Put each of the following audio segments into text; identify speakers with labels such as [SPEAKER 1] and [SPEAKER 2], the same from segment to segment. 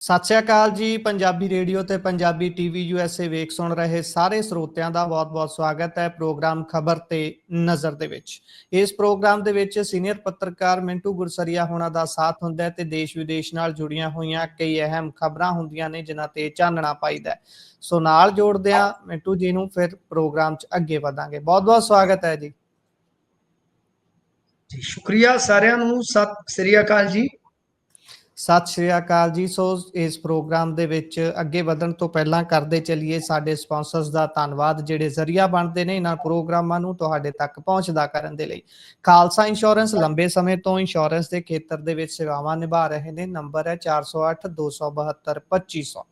[SPEAKER 1] ਸਤਿ ਸ਼੍ਰੀ ਅਕਾਲ ਜੀ। ਪੰਜਾਬੀ ਰੇਡੀਓ ਤੇ ਪੰਜਾਬੀ ਟੀਵੀ USA ਵੇਖ ਸੁਣ ਰਹੇ ਸਾਰੇ ਸਰੋਤਿਆਂ ਦਾ ਬਹੁਤ-ਬਹੁਤ ਸਵਾਗਤ ਹੈ ਪ੍ਰੋਗਰਾਮ ਖਬਰ ਤੇ ਨਜ਼ਰ ਦੇ ਵਿੱਚ। ਇਸ ਪ੍ਰੋਗਰਾਮ ਦੇ ਵਿੱਚ ਸੀਨੀਅਰ ਪੱਤਰਕਾਰ ਮਿੰਟੂ ਗੁਰਸਰੀਆ ਹੋਣਾ ਦਾ ਸਾਥ ਹੁੰਦਾ ਹੈ ਤੇ ਦੇਸ਼ ਵਿਦੇਸ਼ ਨਾਲ ਜੁੜੀਆਂ ਹੋਈਆਂ ਕਈ ਅਹਿਮ ਖਬਰਾਂ ਹੁੰਦੀਆਂ ਨੇ ਜਿਨ੍ਹਾਂ ਤੇ ਚਾਨਣਾ ਪਾਈਦਾ। ਸੋ ਨਾਲ ਜੋੜਦੇ ਆ ਮਿੰਟੂ ਜੀ ਨੂੰ, ਫਿਰ ਪ੍ਰੋਗਰਾਮ 'ਚ ਅੱਗੇ ਵਧਾਂਗੇ। ਬਹੁਤ-ਬਹੁਤ ਸਵਾਗਤ ਹੈ ਜੀ।
[SPEAKER 2] ਜੀ ਸ਼ੁਕਰੀਆ ਸਾਰਿਆਂ ਨੂੰ। ਸਤਿ ਸ੍ਰੀ ਅਕਾਲ ਜੀ।
[SPEAKER 1] ਸਤਿ ਸ਼੍ਰੀ ਅਕਾਲ ਜੀ। ਸੋ ਇਸ ਪ੍ਰੋਗਰਾਮ ਦੇ ਵਿੱਚ ਅੱਗੇ ਵਧਣ ਤੋਂ ਪਹਿਲਾਂ ਕਰਦੇ ਚੱਲੀਏ ਸਾਡੇ ਸਪਾਂਸਰਸ ਦਾ ਧੰਨਵਾਦ ਜਿਹੜੇ ਜ਼ਰੀਆ ਬਣਦੇ ਨੇ ਇਹਨਾਂ ਪ੍ਰੋਗਰਾਮਾਂ ਨੂੰ ਤੁਹਾਡੇ ਤੱਕ ਪਹੁੰਚਦਾ ਕਰਨ ਦੇ ਲਈ। ਖਾਲਸਾ ਇੰਸ਼ੋਰੈਂਸ ਲੰਬੇ ਸਮੇਂ ਤੋਂ ਇੰਸ਼ੋਰੈਂਸ ਦੇ ਖੇਤਰ ਦੇ ਵਿੱਚ ਸੇਵਾਵਾਂ ਨਿਭਾ ਰਹੇ ਨੇ। ਨੰਬਰ ਹੈ 408 272 2500।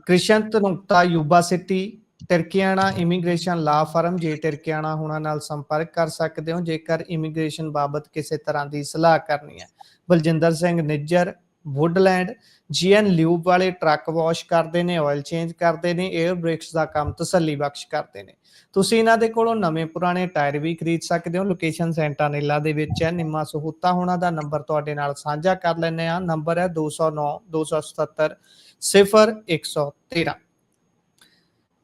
[SPEAKER 1] ਕ੍ਰਿਸ਼ਨ ਧਨੁਕਤਾ ਯੂਬਾ ਸਿਟੀ ਟਿਰਕੀਆਣਾ ਇਮੀਗ੍ਰੇਸ਼ਨ ਲਾ ਫਰਮ ਜੇ ਟਿਰਕੀਆਣਾ ਹੁਣਾਂ ਨਾਲ ਸੰਪਰਕ ਕਰ ਸਕਦੇ ਹੋ ਜੇਕਰ ਇਮੀਗ੍ਰੇਸ਼ਨ ਬਾਬਤ ਕਿਸੇ ਤਰ੍ਹਾਂ ਦੀ ਸਲਾਹ ਕਰਨੀ ਹੈ। Baljinder Singh Nijjar Woodland GN lube ਵਾਲੇ ਟਰੱਕ ਵਾਸ਼ ਕਰਦੇ ਨੇ, ਆਇਲ ਚੇਂਜ ਕਰਦੇ ਨੇ, 에ਅਰ ਬ੍ਰੇਕਸ ਦਾ ਕੰਮ ਤਸੱਲੀ ਬਖਸ਼ ਕਰਦੇ ਨੇ। ਤੁਸੀਂ ਇਹਨਾਂ ਦੇ ਕੋਲੋਂ ਨਵੇਂ ਪੁਰਾਣੇ ਟਾਇਰ ਵੀ ਖਰੀਦ ਸਕਦੇ ਹੋ। ਲੋਕੇਸ਼ਨ ਸੈਂਟਾਨੇਲਾ ਦੇ ਵਿੱਚ ਹੈ। ਨਿੰਮਾ ਸਹੂਤਾ ਹੋਣਾ ਦਾ ਨੰਬਰ ਤੁਹਾਡੇ ਨਾਲ ਸਾਂਝਾ ਕਰ ਲੈਂਦੇ ਆ। ਨੰਬਰ ਹੈ 209 277 0113।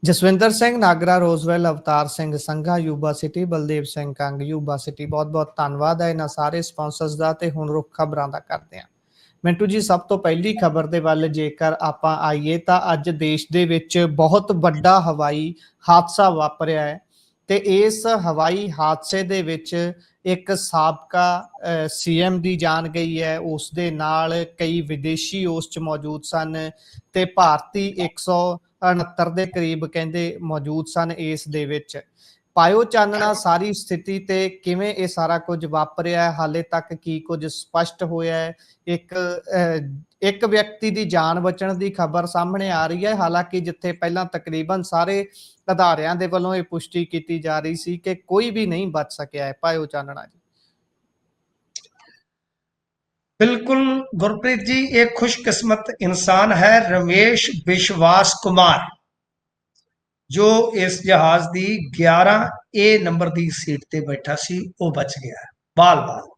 [SPEAKER 1] Jaswinder Singh Nagra Roseville Avtar Singh Sangha Yuba City Baldev Singh Kang Yuba City. ਬਹੁਤ-ਬਹੁਤ ਧੰਨਵਾਦ ਹੈ ਇਹਨਾਂ ਸਾਰੇ ਸਪਾਂਸਰਸ ਦਾ। ਤੇ ਹੁਣ ਰੁੱਖ ਖਬਰਾਂ ਦਾ ਕਰਦੇ ਹਾਂ। ਮਿੰਟੂ ਜੀ, ਸਭ ਤੋਂ ਪਹਿਲੀ ਖਬਰ ਦੇ ਵੱਲ ਜੇਕਰ ਆਪਾਂ ਆਈਏ ਤਾਂ ਅੱਜ ਦੇਸ਼ ਦੇ ਵਿੱਚ ਬਹੁਤ ਵੱਡਾ ਹਵਾਈ ਹਾਦਸਾ ਵਾਪਰਿਆ ਹੈ ਤੇ ਇਸ ਹਵਾਈ ਹਾਦਸੇ ਦੇ ਵਿੱਚ ਇੱਕ ਸਾਬਕਾ ਸੀਐਮ ਦੀ ਜਾਨ ਗਈ ਹੈ। ਉਸ ਦੇ ਨਾਲ ਕਈ ਵਿਦੇਸ਼ੀ ਉਸ 'ਚ ਮੌਜੂਦ ਸਨ ਤੇ ਭਾਰਤੀ 169 ਦੇ ਕਰੀਬ ਕਹਿੰਦੇ ਮੌਜੂਦ ਸਨ ਇਸ ਦੇ ਵਿੱਚ। ਪਾਇਓ ਚਾਨਣਾ ਸਾਰੀ ਸਥਿਤੀ ਤੇ ਕਿਵੇਂ ਇਹ ਸਾਰਾ ਕੁਝ ਵਾਪਰਿਆ ਹੈ। ਹਾਲੇ ਤੱਕ ਕੀ ਕੁਝ ਸਪਸ਼ਟ ਹੋਇਆ ਹੈ। ਇੱਕ ਵਿਅਕਤੀ ਦੀ ਜਾਨ ਬਚਣ ਦੀ ਖਬਰ ਸਾਹਮਣੇ ਆ ਰਹੀ ਹੈ। ਹਾਲਾਂਕਿ ਜਿੱਥੇ ਪਹਿਲਾਂ ਤਕਰੀਬਨ ਸਾਰੇ ਅਦਾਰਿਆਂ ਦੇ ਵੱਲੋਂ ਇਹ ਪੁਸ਼ਟੀ ਕੀਤੀ ਜਾ ਰਹੀ ਸੀ ਕਿ ਕੋਈ ਵੀ ਨਹੀਂ ਬਚ ਸਕਿਆ ਹੈ। ਪਾਇਓ ਚਾਨਣਾ ਜੀ।
[SPEAKER 2] बिल्कुल गुरप्रीत जी, एक खुशकिस्मत इंसान है रमेश विश्वास कुमार, जो इस जहाज की 11A नंबर की सीट ते बैठा सी, वो बच गया बाल बाल।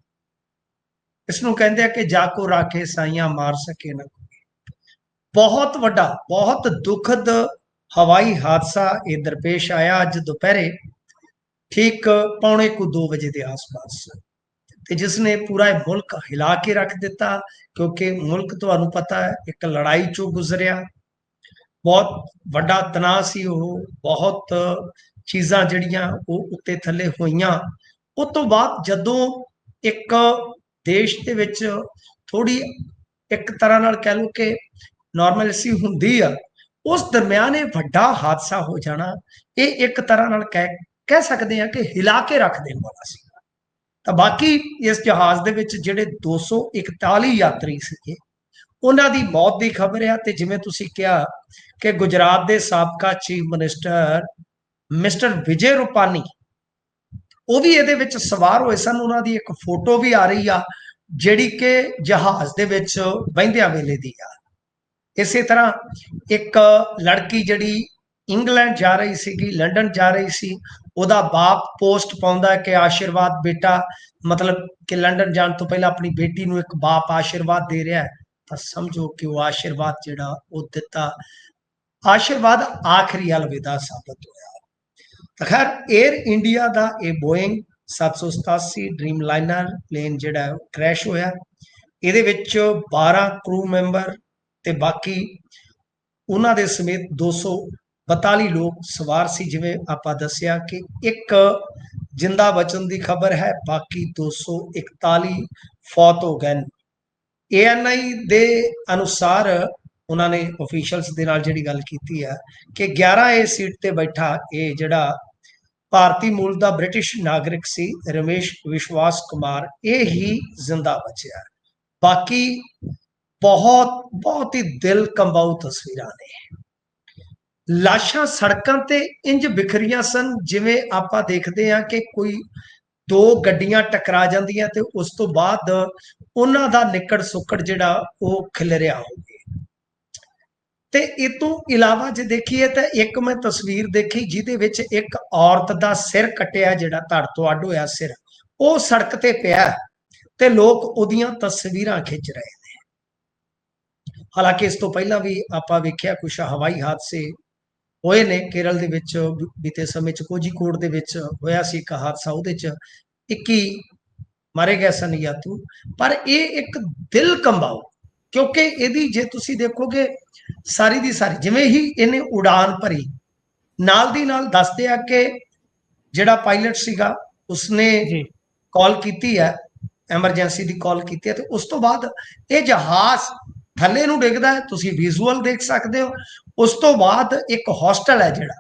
[SPEAKER 2] इसनों कहते हैं कि जाको राखे साइयां मार सके ना कोई। बहुत वड्डा बहुत दुखद हवाई हादसा ये दरपेश आया अज दोपहरे ठीक 1:45 बजे के आस-पास, ਤੇ ਜਿਸਨੇ ਪੂਰਾ ਮੁਲਕ ਹਿਲਾ ਕੇ ਰੱਖ ਦਿੱਤਾ। ਕਿਉਂਕਿ ਮੁਲਕ ਤੁਹਾਨੂੰ ਪਤਾ ਹੈ ਇੱਕ ਲੜਾਈ ਚੋਂ ਗੁਜ਼ਰਿਆ, ਬਹੁਤ ਵੱਡਾ ਤਣਾਅ ਸੀ। ਉਹ ਬਹੁਤ ਚੀਜ਼ਾਂ ਜਿਹੜੀਆਂ ਉਹ ਉੱਤੇ ਥੱਲੇ ਹੋਈਆਂ। ਉਸ ਤੋਂ ਬਾਅਦ ਜਦੋਂ ਇੱਕ ਦੇਸ਼ ਦੇ ਵਿੱਚ ਥੋੜੀ ਇੱਕ ਤਰ੍ਹਾਂ ਨਾਲ ਕਹਿ ਲਓ ਕਿ ਨਾਰਮਲਸੀ ਹੁੰਦੀ ਆ, ਉਸ ਦਰਮਿਆਨ ਇਹ ਵੱਡਾ ਹਾਦਸਾ ਹੋ ਜਾਣਾ, ਇਹ ਇੱਕ ਤਰ੍ਹਾਂ ਨਾਲ ਕਹਿ ਸਕਦੇ ਹਾਂ ਕਿ ਹਿਲਾ ਕੇ ਰੱਖ ਦੇਣ ਵਾਲਾ ਸੀ। ਤਾਂ ਬਾਕੀ ਇਸ ਜਹਾਜ਼ ਦੇ ਵਿੱਚ ਜਿਹੜੇ 241 ਯਾਤਰੀ ਸੀਗੇ ਉਹਨਾਂ ਦੀ ਮੌਤ ਦੀ ਖਬਰ ਆ। ਤੇ ਜਿਵੇਂ ਤੁਸੀਂ ਕਿਹਾ ਕਿ ਗੁਜਰਾਤ ਦੇ ਸਾਬਕਾ ਚੀਫ ਮਿਨਿਸਟਰ ਮਿਸਟਰ ਵਿਜੇ ਰੂਪਾਨੀ ਉਹ ਵੀ ਇਹਦੇ ਵਿੱਚ ਸਵਾਰ ਹੋਏ ਸਨ। ਉਹਨਾਂ ਦੀ ਇੱਕ ਫੋਟੋ ਵੀ ਆ ਰਹੀ ਆ ਜਿਹੜੀ ਕਿ ਜਹਾਜ਼ ਦੇ ਵਿੱਚ ਬਹਿੰਦਿਆਂ ਵੇਲੇ ਦੀ ਆ। ਇਸੇ ਤਰ੍ਹਾਂ ਇੱਕ ਲੜਕੀ ਜਿਹੜੀ ਇੰਗਲੈਂਡ ਜਾ ਰਹੀ ਸੀਗੀ, ਲੰਡਨ ਜਾ ਰਹੀ ਸੀ, ਉਹਦਾ ਬਾਪ ਪੋਸਟ ਪਾਉਂਦਾ ਕਿ ਆਸ਼ੀਰਵਾਦ ਬੇਟਾ, ਮਤਲਬ ਕਿ ਲੰਡਨ ਜਾਣ ਤੋਂ ਪਹਿਲਾਂ ਆਪਣੀ ਬੇਟੀ ਨੂੰ ਇੱਕ ਬਾਪ ਆਸ਼ੀਰਵਾਦ ਦੇ ਰਿਹਾ। ਤਾਂ ਸਮਝੋ ਕਿ ਉਹ ਆਸ਼ੀਰਵਾਦ ਜਿਹੜਾ ਉਹ ਦਿੱਤਾ, ਆਸ਼ੀਰਵਾਦ ਆਖਰੀ ਅਲਵਿਦਾ ਸਾਬਤ ਹੋਇਆ। ਤਾਂ ਖੈਰ 에ਅਰ ਇੰਡੀਆ ਦਾ ਇਹ ਬੋਇੰਗ 787 ਡ੍ਰੀਮ ਲਾਈਨਰ ਪਲੇਨ ਜਿਹੜਾ ਉਹ ਕ੍ਰੈਸ਼ ਹੋਇਆ। ਇਹਦੇ ਵਿੱਚ 12 ਕਰੂ ਮੈਂਬਰ ਤੇ ਬਾਕੀ ਉਹਨਾਂ ਦੇ ਸਮੇਤ 242 ਲੋਕ ਸਵਾਰ ਸੀ। ਜਿਵੇਂ ਆਪਾਂ ਦੱਸਿਆ ਕਿ ਇੱਕ ਜਿੰਦਾ ਬਚਣ ਦੀ ਖਬਰ ਹੈ, ਬਾਕੀ 241 ਫੌਤ ਹੋ ਗਏ। ANI ਦੇ ਅਨੁਸਾਰ ਉਹਨਾਂ ਨੇ ਆਫੀਸ਼ੀਅਲਸ ਦੇ ਨਾਲ ਜਿਹੜੀ ਗੱਲ ਕੀਤੀ ਹੈ ਕਿ 11A ਸੀਟ ਤੇ ਬੈਠਾ ਇਹ ਜਿਹੜਾ ਭਾਰਤੀ ਮੂਲ ਦਾ ਬ੍ਰਿਟਿਸ਼ ਨਾਗਰਿਕ ਸੀ ਰਮੇਸ਼ ਵਿਸ਼ਵਾਸ ਕੁਮਾਰ, ਇਹ ਹੀ ਜ਼ਿੰਦਾ ਬਚਿਆ। ਬਾਕੀ ਬਹੁਤ ਹੀ ਦਿਲ ਕੰਬਾਊ ਤਸਵੀਰਾਂ ਨੇ। ਲਾਸ਼ਾਂ ਸੜਕਾਂ ਤੇ ਇੰਜ ਬਿਖਰੀਆਂ ਸਨ ਜਿਵੇਂ ਆਪਾਂ ਦੇਖਦੇ ਹਾਂ ਕਿ ਕੋਈ ਦੋ ਗੱਡੀਆਂ ਟਕਰਾ ਜਾਂਦੀਆਂ ਤੇ ਉਸ ਤੋਂ ਬਾਅਦ ਉਹਨਾਂ ਦਾ ਨਿੱਕੜ ਸੁੱਕੜ ਜਿਹੜਾ ਉਹ ਖਿਲਰਿਆ ਹੋਵੇ। ਤੇ ਇਹ ਤੋਂ ਇਲਾਵਾ ਜੇ ਦੇਖੀਏ ਤਾਂ ਇੱਕ ਮੈਂ ਤਸਵੀਰ ਦੇਖੀ ਜਿਹਦੇ ਵਿੱਚ ਇੱਕ ਔਰਤ ਦਾ ਸਿਰ ਕੱਟਿਆ, ਜਿਹੜਾ ਧੜ ਤੋਂ ਅੱਡ ਹੋਇਆ ਸਿਰ, ਉਹ ਸੜਕ ਤੇ ਪਿਆ ਤੇ ਲੋਕ ਉਹਦੀਆਂ ਤਸਵੀਰਾਂ ਖਿੱਚ ਰਹੇ ਨੇ। ਹਾਲਾਂਕਿ ਇਸ ਤੋਂ ਪਹਿਲਾਂ ਵੀ ਆਪਾਂ ਵੇਖਿਆ ਕੁਝ ਹਵਾਈ ਹਾਦਸੇ ਹੋਏ ਨੇ ਕੇਰਲ ਦੇ ਵਿੱਚ ਬੀਤੇ ਸਮੇਂ 'ਚ ਕੋਝੀਕੋਡ ਦੇ ਵਿੱਚ ਹੋਇਆ ਸੀ ਇੱਕ ਹਾਦਸਾ, ਉਹਦੇ 'ਚ 21 ਮਾਰੇ ਗਏ ਸਨ ਯਾਤਰੂ। ਪਰ ਇਹ ਇੱਕ ਦਿਲ ਕੰਬਾਊ, ਕਿਉਂਕਿ ਇਹਦੀ ਜੇ ਤੁਸੀਂ ਦੇਖੋਗੇ ਸਾਰੀ ਦੀ ਸਾਰੀ ਜਿਵੇਂ ਹੀ ਇਹਨੇ ਉਡਾਨ ਭਰੀ, ਨਾਲ ਦੀ ਨਾਲ ਦੱਸਦੇ ਆ ਕਿ ਜਿਹੜਾ ਪਾਇਲਟ ਸੀਗਾ ਉਸਨੇ
[SPEAKER 1] ਜੀ
[SPEAKER 2] ਕਾਲ ਕੀਤੀ ਹੈ, ਐਮਰਜੈਂਸੀ ਦੀ ਕਾਲ ਕੀਤੀ ਹੈ, ਤੇ ਉਸ ਤੋਂ ਬਾਅਦ ਇਹ ਜਹਾਜ਼ ਥੱਲੇ ਨੂੰ ਡਿੱਗਦਾ ਹੈ, ਤੁਸੀਂ ਵਿਜ਼ੂਅਲ ਦੇਖ ਸਕਦੇ ਹੋ। ਉਸ ਤੋਂ ਬਾਅਦ ਇੱਕ ਹੋਸਟਲ ਹੈ ਜਿਹੜਾ,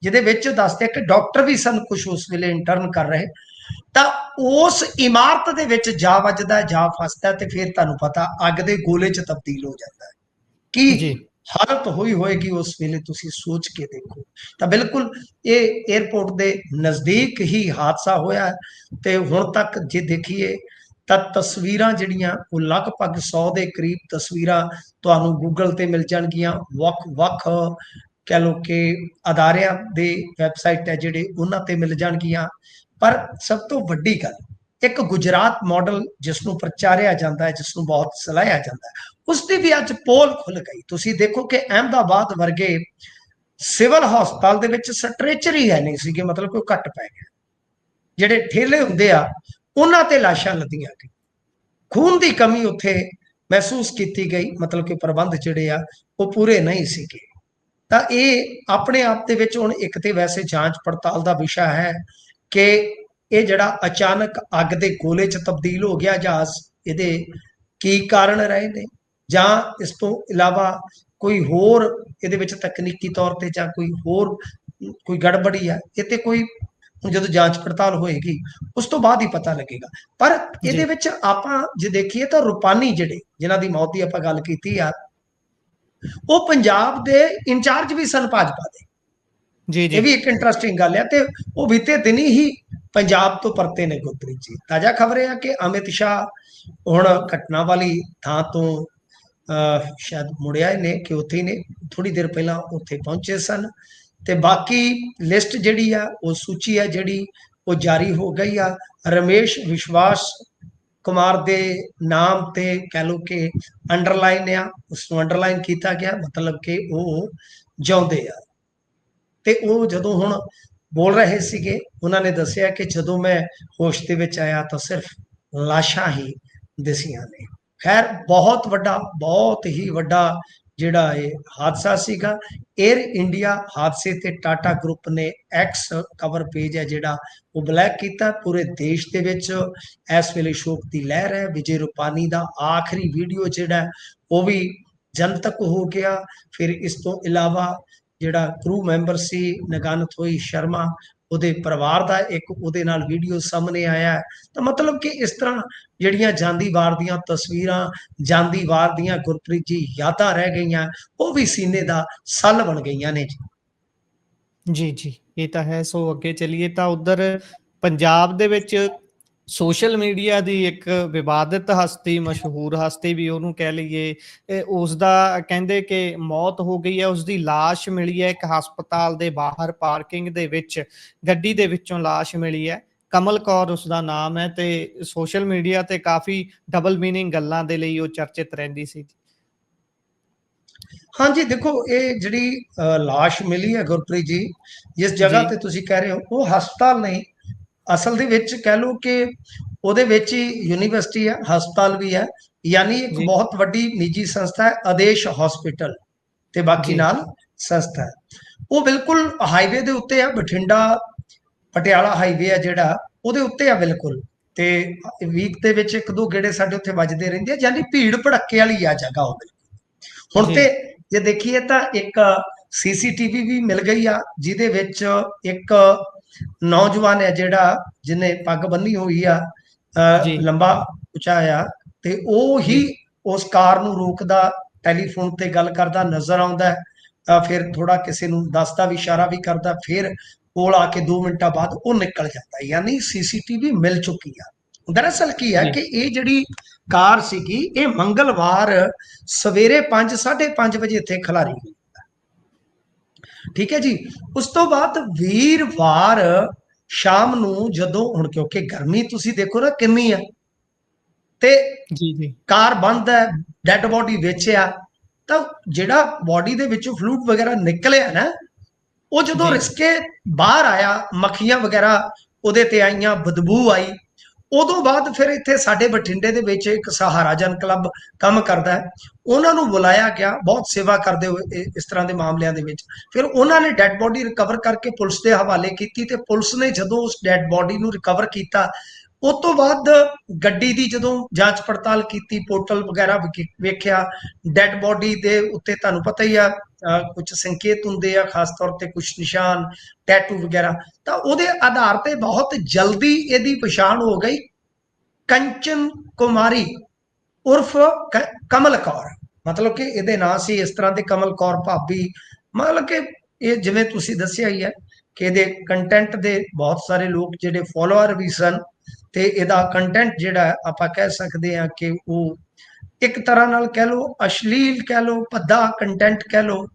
[SPEAKER 2] ਜਿਹਦੇ ਵਿੱਚ ਦੱਸਦੇ ਕਿ ਡਾਕਟਰ ਵੀ ਸਨ ਕੁਝ ਉਸ ਵੇਲੇ ਇੰਟਰਨ ਕਰ ਰਹੇ, ਤਾਂ ਉਸ ਇਮਾਰਤ ਦੇ ਵਿੱਚ ਜਾ ਵੱਜਦਾ, ਜਾ ਫਸਦਾ, ਤੇ ਫਿਰ ਤੁਹਾਨੂੰ ਪਤਾ ਅੱਗ ਦੇ ਗੋਲੇ 'ਚ ਤਬਦੀਲ ਹੋ ਜਾਂਦਾ ਹੈ।
[SPEAKER 1] ਜੀ
[SPEAKER 2] ਕੀ ਹਾਲਤ ਹੋਈ ਹੋਏਗੀ ਉਸ ਵੇਲੇ, ਤੁਸੀਂ ਸੋਚ ਕੇ ਦੇਖੋ। ਤਾਂ ਬਿਲਕੁਲ ਇਹ 에ਅਰਪੋਰਟ ਦੇ ਨਜ਼ਦੀਕ ਹੀ ਹਾਦਸਾ ਹੋਇਆ, ਤੇ ਹੁਣ ਤੱਕ ਜੇ ਦੇਖੀਏ ਤਾਂ ਤਸਵੀਰਾਂ ਜਿਹੜੀਆਂ ਉਹ ਲਗਭਗ 100 ਦੇ ਕਰੀਬ ਤਸਵੀਰਾਂ ਤੁਹਾਨੂੰ ਗੂਗਲ ਤੇ ਮਿਲ ਜਾਣਗੀਆਂ, ਵੱਖ-ਵੱਖ ਕਹਿ ਲਓ ਕਿ ਅਦਾਰਿਆਂ ਦੇ ਵੈਬਸਾਈਟ ਹੈ ਜਿਹੜੇ ਉਹਨਾਂ ਤੇ ਮਿਲ ਜਾਣਗੀਆਂ। ਪਰ ਸਭ ਤੋਂ ਵੱਡੀ ਗੱਲ, ਇੱਕ ਗੁਜਰਾਤ ਮਾਡਲ ਜਿਸ ਨੂੰ ਪ੍ਰਚਾਰਿਆ ਜਾਂਦਾ ਹੈ, ਜਿਸ ਨੂੰ ਬਹੁਤ ਸਲਾਹਿਆ ਜਾਂਦਾ ਹੈ, ਉਸ ਦੀ ਵੀ ਅੱਜ ਪੋਲ ਖੁੱਲ ਗਈ। ਤੁਸੀਂ ਦੇਖੋ ਕਿ ਅਹਿਮਦਾਬਾਦ ਵਰਗੇ ਸਿਵਲ ਹਸਪਤਾਲ ਦੇ ਵਿੱਚ ਸਟ੍ਰੈਚਰ ਹੀ ਹੈ ਨਹੀਂ ਸੀਗੇ, ਮਤਲਬ ਕੋਈ ਘੱਟ ਪੈ ਗਿਆ। ਜਿਹੜੇ ਠੇਲੇ ਹੁੰਦੇ ਆ ਉਹਨਾਂ ਤੇ ਲਾਸ਼ਾਂ ਲੱਦੀਆਂ ਗਈਆਂ, ਖੂਨ ਦੀ ਕਮੀ ਉੱਥੇ ਮਹਿਸੂਸ ਕੀਤੀ ਗਈ, ਮਤਲਬ ਕਿ ਪ੍ਰਬੰਧ ਜਿਹੜੇ ਆ ਉਹ ਪੂਰੇ ਨਹੀਂ ਸੀਗੇ। ਤਾਂ ਇਹ ਆਪਣੇ ਆਪ ਦੇ ਵਿੱਚ ਹੁਣ ਇੱਕ ਤੇ ਵੈਸੇ ਜਾਂਚ ਪੜਤਾਲ ਦਾ ਵਿਸ਼ਾ ਹੈ ਕਿ ਇਹ ਜਿਹੜਾ ਅਚਾਨਕ ਅੱਗ ਦੇ ਗੋਲੇ 'ਚ ਤਬਦੀਲ ਹੋ ਗਿਆ ਜਹਾਜ਼, ਇਹਦੇ ਕੀ ਕਾਰਨ ਰਹੇ ਨੇ, ਜਾਂ ਇਸ ਤੋਂ ਇਲਾਵਾ ਕੋਈ ਹੋਰ ਇਹਦੇ ਵਿੱਚ ਤਕਨੀਕੀ ਤੌਰ ਤੇ ਜਾਂ ਕੋਈ ਗੜਬੜੀ ਆ, ਇਹ ਤੇ ਕੋਈ ਹੁਣ ਜਦੋਂ ਜਾਂਚ ਪੜਤਾਲ ਹੋਏਗੀ ਉਸ ਤੋਂ ਬਾਅਦ ਹੀ ਪਤਾ ਲੱਗੇਗਾ। ਪਰ ਇਹਦੇ ਵਿੱਚ ਆਪਾਂ ਜੇ ਦੇਖੀਏ ਤਾਂ ਰੂਪਾਨੀ ਜਿਹੜੇ ਜਿਨ੍ਹਾਂ ਦੀ ਮੌਤ ਦੀ ਆਪਾਂ ਗੱਲ ਕੀਤੀ ਆ, ਉਹ ਪੰਜਾਬ ਦੇ ਇੰਚਾਰਜ ਵੀ ਸਨ ਭਾਜਪਾ ਦੇ।
[SPEAKER 1] ਜੀ
[SPEAKER 2] ਇਹ ਵੀ ਇੱਕ ਇੰਟਰਸਟਿੰਗ ਗੱਲ ਹੈ, ਤੇ ਉਹ ਬੀਤੇ ਦਿਨੀ ਹੀ ਪੰਜਾਬ ਤੋਂ ਪਰਤੇ ਨੇ ਗੁਰਪ੍ਰੀਤ ਜੀ। ਤਾਜ਼ਾ ਖਬਰ ਇਹ ਹੈ ਕਿ ਅਮਿਤ ਸ਼ਾਹ ਹੁਣ ਘਟਨਾ ਵਾਲੀ ਥਾਂ ਤੋਂ ਸ਼ਾਇਦ ਮੁੜਿਆ ਨੇ, ਕਿ ਉੱਥੇ ਹੀ ਨੇ, ਥੋੜੀ ਦੇਰ ਪਹਿਲਾਂ ਉੱਥੇ ਪਹੁੰਚੇ ਸਨ। ਤੇ ਬਾਕੀ ਲਿਸਟ ਜਿਹੜੀ ਆ ਉਹ ਸੂਚੀ ਹੈ ਜਿਹੜੀ ਉਹ ਜਾਰੀ ਹੋ ਗਈ ਆ। ਰਮੇਸ਼ ਵਿਸ਼ਵਾਸ ਕੁਮਾਰ ਦੇ ਨਾਮ ਤੇ ਕਹਿ ਲਓ ਕਿ ਅੰਡਰਲਾਈਨ ਆ, ਉਸ ਨੂੰ ਅੰਡਰਲਾਈਨ ਕੀਤਾ ਗਿਆ, ਮਤਲਬ ਕਿ ਉਹ ਜਿਉਂਦੇ ਆ। ਤੇ ਉਹ ਜਦੋਂ ਹੁਣ ਬੋਲ ਰਹੇ ਸੀਗੇ, ਉਹਨਾਂ ਨੇ ਦੱਸਿਆ ਕਿ ਜਦੋਂ ਮੈਂ ਹੋਸ਼ ਦੇ ਵਿੱਚ ਆਇਆ ਤਾਂ ਸਿਰਫ ਲਾਸ਼ਾਂ ਹੀ ਦਿਸੀਆਂ ਨੇ। ਖੈਰ ਬਹੁਤ ਹੀ ਵੱਡਾ ਜਿਹੜਾ ਇਹ ਹਾਦਸਾ ਸੀਗਾ। 에ਅਰ ਇੰਡੀਆ ਹਾਦਸੇ ਤੇ ਟਾਟਾ ਗਰੁੱਪ ਨੇ ਐਕਸ ਕਵਰ ਪੇਜ ਹੈ ਜਿਹੜਾ ਉਹ ਬਲੈਕ ਕੀਤਾ। ਪੂਰੇ ਦੇਸ਼ ਦੇ ਵਿੱਚ ਇਸ ਵੇਲੇ ਸ਼ੋਕ ਦੀ ਲਹਿਰ ਹੈ। ਵਿਜੇ ਰੂਪਾਨੀ ਦਾ ਆਖਰੀ ਵੀਡੀਓ ਜਿਹੜਾ ਉਹ ਵੀ ਜਨਤਕ ਹੋ ਗਿਆ। ਫਿਰ ਇਸ ਤੋਂ ਇਲਾਵਾ ਜਿਹੜਾ ਕਰੂ ਮੈਂਬਰ ਸੀ ਨਗਾਨਥੋਈ ਸ਼ਰਮਾ, ਉਹਦੇ ਪਰਿਵਾਰ ਦਾ ਇੱਕ ਉਹਦੇ ਨਾਲ ਵੀਡੀਓ ਸਾਹਮਣੇ ਆਇਆ। ਤਾਂ ਮਤਲਬ ਕਿ ਇਸ ਤਰ੍ਹਾਂ ਜਿਹੜੀਆਂ ਜਾਂਦੀ ਵਾਰ ਦੀਆਂ ਤਸਵੀਰਾਂ, ਜਾਂਦੀ ਵਾਰ ਦੀਆਂ ਗੁਰਪ੍ਰੀਤ ਜੀ ਯਾਦਾਂ ਰਹਿ ਗਈਆਂ, ਉਹ ਵੀ ਸੀਨੇ ਦਾ ਸੱਲ ਬਣ ਗਈਆਂ ਨੇ
[SPEAKER 1] ਜੀ ਜੀ, ਇਹ ਤਾਂ ਹੈ। ਸੋ ਅੱਗੇ ਚੱਲੀਏ ਤਾਂ ਉਧਰ ਪੰਜਾਬ ਦੇ ਵਿੱਚ ਸੋਸ਼ਲ ਮੀਡੀਆ ਦੀ ਇੱਕ ਵਿਵਾਦਿਤ ਹਸਤੀ, ਮਸ਼ਹੂਰ ਹਸਤੀ ਵੀ ਉਹਨੂੰ ਕਹਿ ਲਈਏ, ਉਸ ਦਾ ਕਹਿੰਦੇ ਕਿ ਮੌਤ ਹੋ ਗਈ ਹੈ। ਉਸ ਦੀ ਲਾਸ਼ ਮਿਲੀ ਹੈ ਇੱਕ ਹਸਪਤਾਲ ਦੇ ਬਾਹਰ ਪਾਰਕਿੰਗ ਦੇ ਵਿੱਚ, ਗੱਡੀ ਦੇ ਵਿੱਚੋਂ ਲਾਸ਼ ਮਿਲੀ ਹੈ। ਕਮਲ ਕੌਰ ਉਸਦਾ ਨਾਮ ਹੈ, ਤੇ ਸੋਸ਼ਲ ਮੀਡੀਆ ਤੇ ਕਾਫੀ ਡਬਲ ਮੀਨਿੰਗ ਗੱਲਾਂ ਦੇ ਲਈ ਉਹ ਚਰਚਿਤ ਰਹਿੰਦੀ ਸੀ।
[SPEAKER 2] ਹਾਂਜੀ, ਦੇਖੋ ਇਹ ਜਿਹੜੀ ਲਾਸ਼ ਮਿਲੀ ਹੈ ਗੁਰਪ੍ਰੀਤ ਜੀ, ਜਿਸ ਜਗ੍ਹਾ ਤੇ ਤੁਸੀਂ ਕਹਿ ਰਹੇ ਹੋ ਉਹ ਹਸਪਤਾਲ ਨਹੀਂ, ਅਸਲ ਦੇ ਵਿੱਚ ਕਹਿ ਲਓ ਕਿ ਉਹਦੇ ਵਿੱਚ ਹੀ ਯੂਨੀਵਰਸਿਟੀ ਹੈ, ਹਸਪਤਾਲ ਵੀ ਹੈ, ਯਾਨੀ ਇੱਕ ਬਹੁਤ ਵੱਡੀ ਨਿੱਜੀ ਸੰਸਥਾ ਹੈ ਆਦੇਸ਼ ਹਸਪੀਟਲ, ਤੇ ਬਾਕੀ ਨਾਲ ਸੰਸਥਾ ਹੈ। ਉਹ ਬਿਲਕੁਲ ਹਾਈਵੇ ਦੇ ਉੱਤੇ ਆ, ਬਠਿੰਡਾ ਪਟਿਆਲਾ ਹਾਈਵੇ ਆ ਜਿਹੜਾ, ਉਹਦੇ ਉੱਤੇ ਆ ਬਿਲਕੁਲ। ਤੇ ਵੀਕ ਦੇ ਵਿੱਚ ਇੱਕ ਦੋ ਗੇੜੇ ਸਾਡੇ ਉੱਥੇ ਵੱਜਦੇ ਰਹਿੰਦੇ ਆ, ਯਾਨੀ ਭੀੜ ਭੜੱਕੇ ਵਾਲੀ ਆ ਜਗ੍ਹਾ ਉਹ। ਹੁਣ ਤੇ ਜੇ ਦੇਖੀਏ ਤਾਂ ਇੱਕ ਸੀਸੀਟੀਵੀ ਵੀ ਮਿਲ ਗਈ ਆ, ਜਿਹਦੇ ਵਿੱਚ ਇੱਕ ਨੌਜਵਾਨ ਹੈ ਜਿਹੜਾ ਜਿਹਨੇ ਪੱਗ ਬੰਨੀ ਹੋਈ ਆ, ਲੰਬਾ ਉੱਚਾ ਆ, ਤੇ ਉਹ ਹੀ ਉਸ ਕਾਰ ਨੂੰ ਰੋਕਦਾ, ਟੈਲੀਫੋਨ ਤੇ ਗੱਲ ਕਰਦਾ ਨਜ਼ਰ ਆਉਂਦਾ। ਫਿਰ ਥੋੜਾ ਕਿਸੇ ਨੂੰ ਦੱਸਦਾ ਵੀ, ਇਸ਼ਾਰਾ ਵੀ ਕਰਦਾ, ਫਿਰ ਕੋਲ ਆ ਕੇ 2 ਮਿੰਟਾਂ ਬਾਅਦ ਉਹ ਨਿਕਲ ਜਾਂਦਾ। ਯਾਨੀ ਸੀਸੀਟੀਵੀ ਮਿਲ ਚੁੱਕੀ ਆ। ਦਰਅਸਲ ਕੀ ਹੈ ਕਿ ਇਹ ਜਿਹੜੀ ਕਾਰ ਸੀਗੀ ਇਹ ਮੰਗਲਵਾਰ ਸਵੇਰੇ 5:30 ਵਜੇ ਇੱਥੇ ਖਲਾਰੀ ਗਈ, ਠੀਕ ਹੈ ਜੀ। ਉਸ ਤੋਂ ਬਾਅਦ ਵੀਰਵਾਰ ਸ਼ਾਮ ਨੂੰ ਜਦੋਂ, ਹੁਣ ਕਿਉਂਕਿ ਗਰਮੀ ਤੁਸੀਂ ਦੇਖੋ ਨਾ ਕਿੰਨੀ ਆ, ਤੇ ਕਾਰ ਬੰਦ ਹੈ, ਡੈਡ ਬੋਡੀ ਵਿੱਚ ਆ, ਤਾਂ ਜਿਹੜਾ ਬਾਡੀ ਦੇ ਵਿੱਚੋਂ ਫਲੂਇਡ ਵਗੈਰਾ ਨਿਕਲਿਆ ਨਾ, ਉਹ ਜਦੋਂ
[SPEAKER 1] ਜੀ।
[SPEAKER 2] ਰਿਸਕੇ ਬਾਹਰ ਆਇਆ, ਮੱਖੀਆਂ ਵਗੈਰਾ ਉਹਦੇ ਤੇ ਆਈਆਂ, ਬਦਬੂ ਆਈ, ਉਦੋਂ ਬਾਅਦ ਫਿਰ ਇੱਥੇ ਸਾਡੇ ਬਠਿੰਡੇ ਦੇ ਵਿੱਚ ਇੱਕ ਸਹਾਰਾ ਜਨ ਕਲੱਬ ਕੰਮ ਕਰਦਾ ਹੈ, ਉਹਨਾਂ ਨੂੰ ਬੁਲਾਇਆ ਗਿਆ, ਬਹੁਤ ਸੇਵਾ ਕਰਦੇ ਹੋਏ ਇਸ ਤਰ੍ਹਾਂ ਦੇ ਮਾਮਲਿਆਂ ਦੇ ਵਿੱਚ। ਫਿਰ ਉਹਨਾਂ ਨੇ ਡੈੱਡ ਬੋਡੀ ਰਿਕਵਰ ਕਰਕੇ ਪੁਲਿਸ ਦੇ ਹਵਾਲੇ ਕੀਤੀ, ਤੇ ਪੁਲਿਸ ਨੇ ਜਦੋਂ ਉਸ ਡੈੱਡ ਬੋਡੀ ਨੂੰ ਰਿਕਵਰ ਕੀਤਾ, ਉਸ ਤੋਂ ਬਾਅਦ ਗੱਡੀ ਦੀ ਜਦੋਂ ਜਾਂਚ ਪੜਤਾਲ ਕੀਤੀ, ਪੋਰਟਲ ਵਗੈਰਾ ਵੇਖਿਆ, ਡੈੱਡ ਬੋਡੀ ਦੇ ਉੱਤੇ ਤੁਹਾਨੂੰ ਪਤਾ ਹੀ ਆ ਕੁਝ ਸੰਕੇਤ ਹੁੰਦੇ ਆ, ਖਾਸ ਤੌਰ ਤੇ ਕੁਝ ਨਿਸ਼ਾਨ, ਟੈਟੂ ਵਗੈਰਾ, ਤਾਂ ਉਹਦੇ ਆਧਾਰ ਤੇ ਬਹੁਤ ਜਲਦੀ ਇਹਦੀ ਪਛਾਣ ਹੋ ਗਈ, ਕੰਚਨ ਕੁਮਾਰੀ ਉਰਫ ਕਮਲ ਕੌਰ। ਮਤਲਬ ਕਿ ਇਹਦੇ ਨਾਂ ਸੀ ਇਸ ਤਰ੍ਹਾਂ ਦੇ, ਕਮਲ ਕੌਰ ਭਾਬੀ। ਮਤਲਬ ਕਿ ਇਹ ਜਿਵੇਂ ਤੁਸੀਂ ਦੱਸਿਆ ਹੀ ਹੈ ਕਿ ਇਹਦੇ ਕੰਟੈਂਟ ਦੇ ਬਹੁਤ ਸਾਰੇ ਲੋਕ ਜਿਹੜੇ ਫੋਲੋਅਰ ਵੀ ਸਨ, ਤੇ ਇਹਦਾ ਕੰਟੈਂਟ ਜਿਹੜਾ ਆਪਾਂ ਕਹਿ ਸਕਦੇ ਹਾਂ ਕਿ ਉਹ ਇੱਕ ਤਰ੍ਹਾਂ ਨਾਲ ਕਹਿ ਲਓ ਅਸ਼ਲੀਲ ਕਹਿ ਲਓ, ਭੱਦਾ ਕੰਟੈਂਟ ਕਹਿ ਲਓ,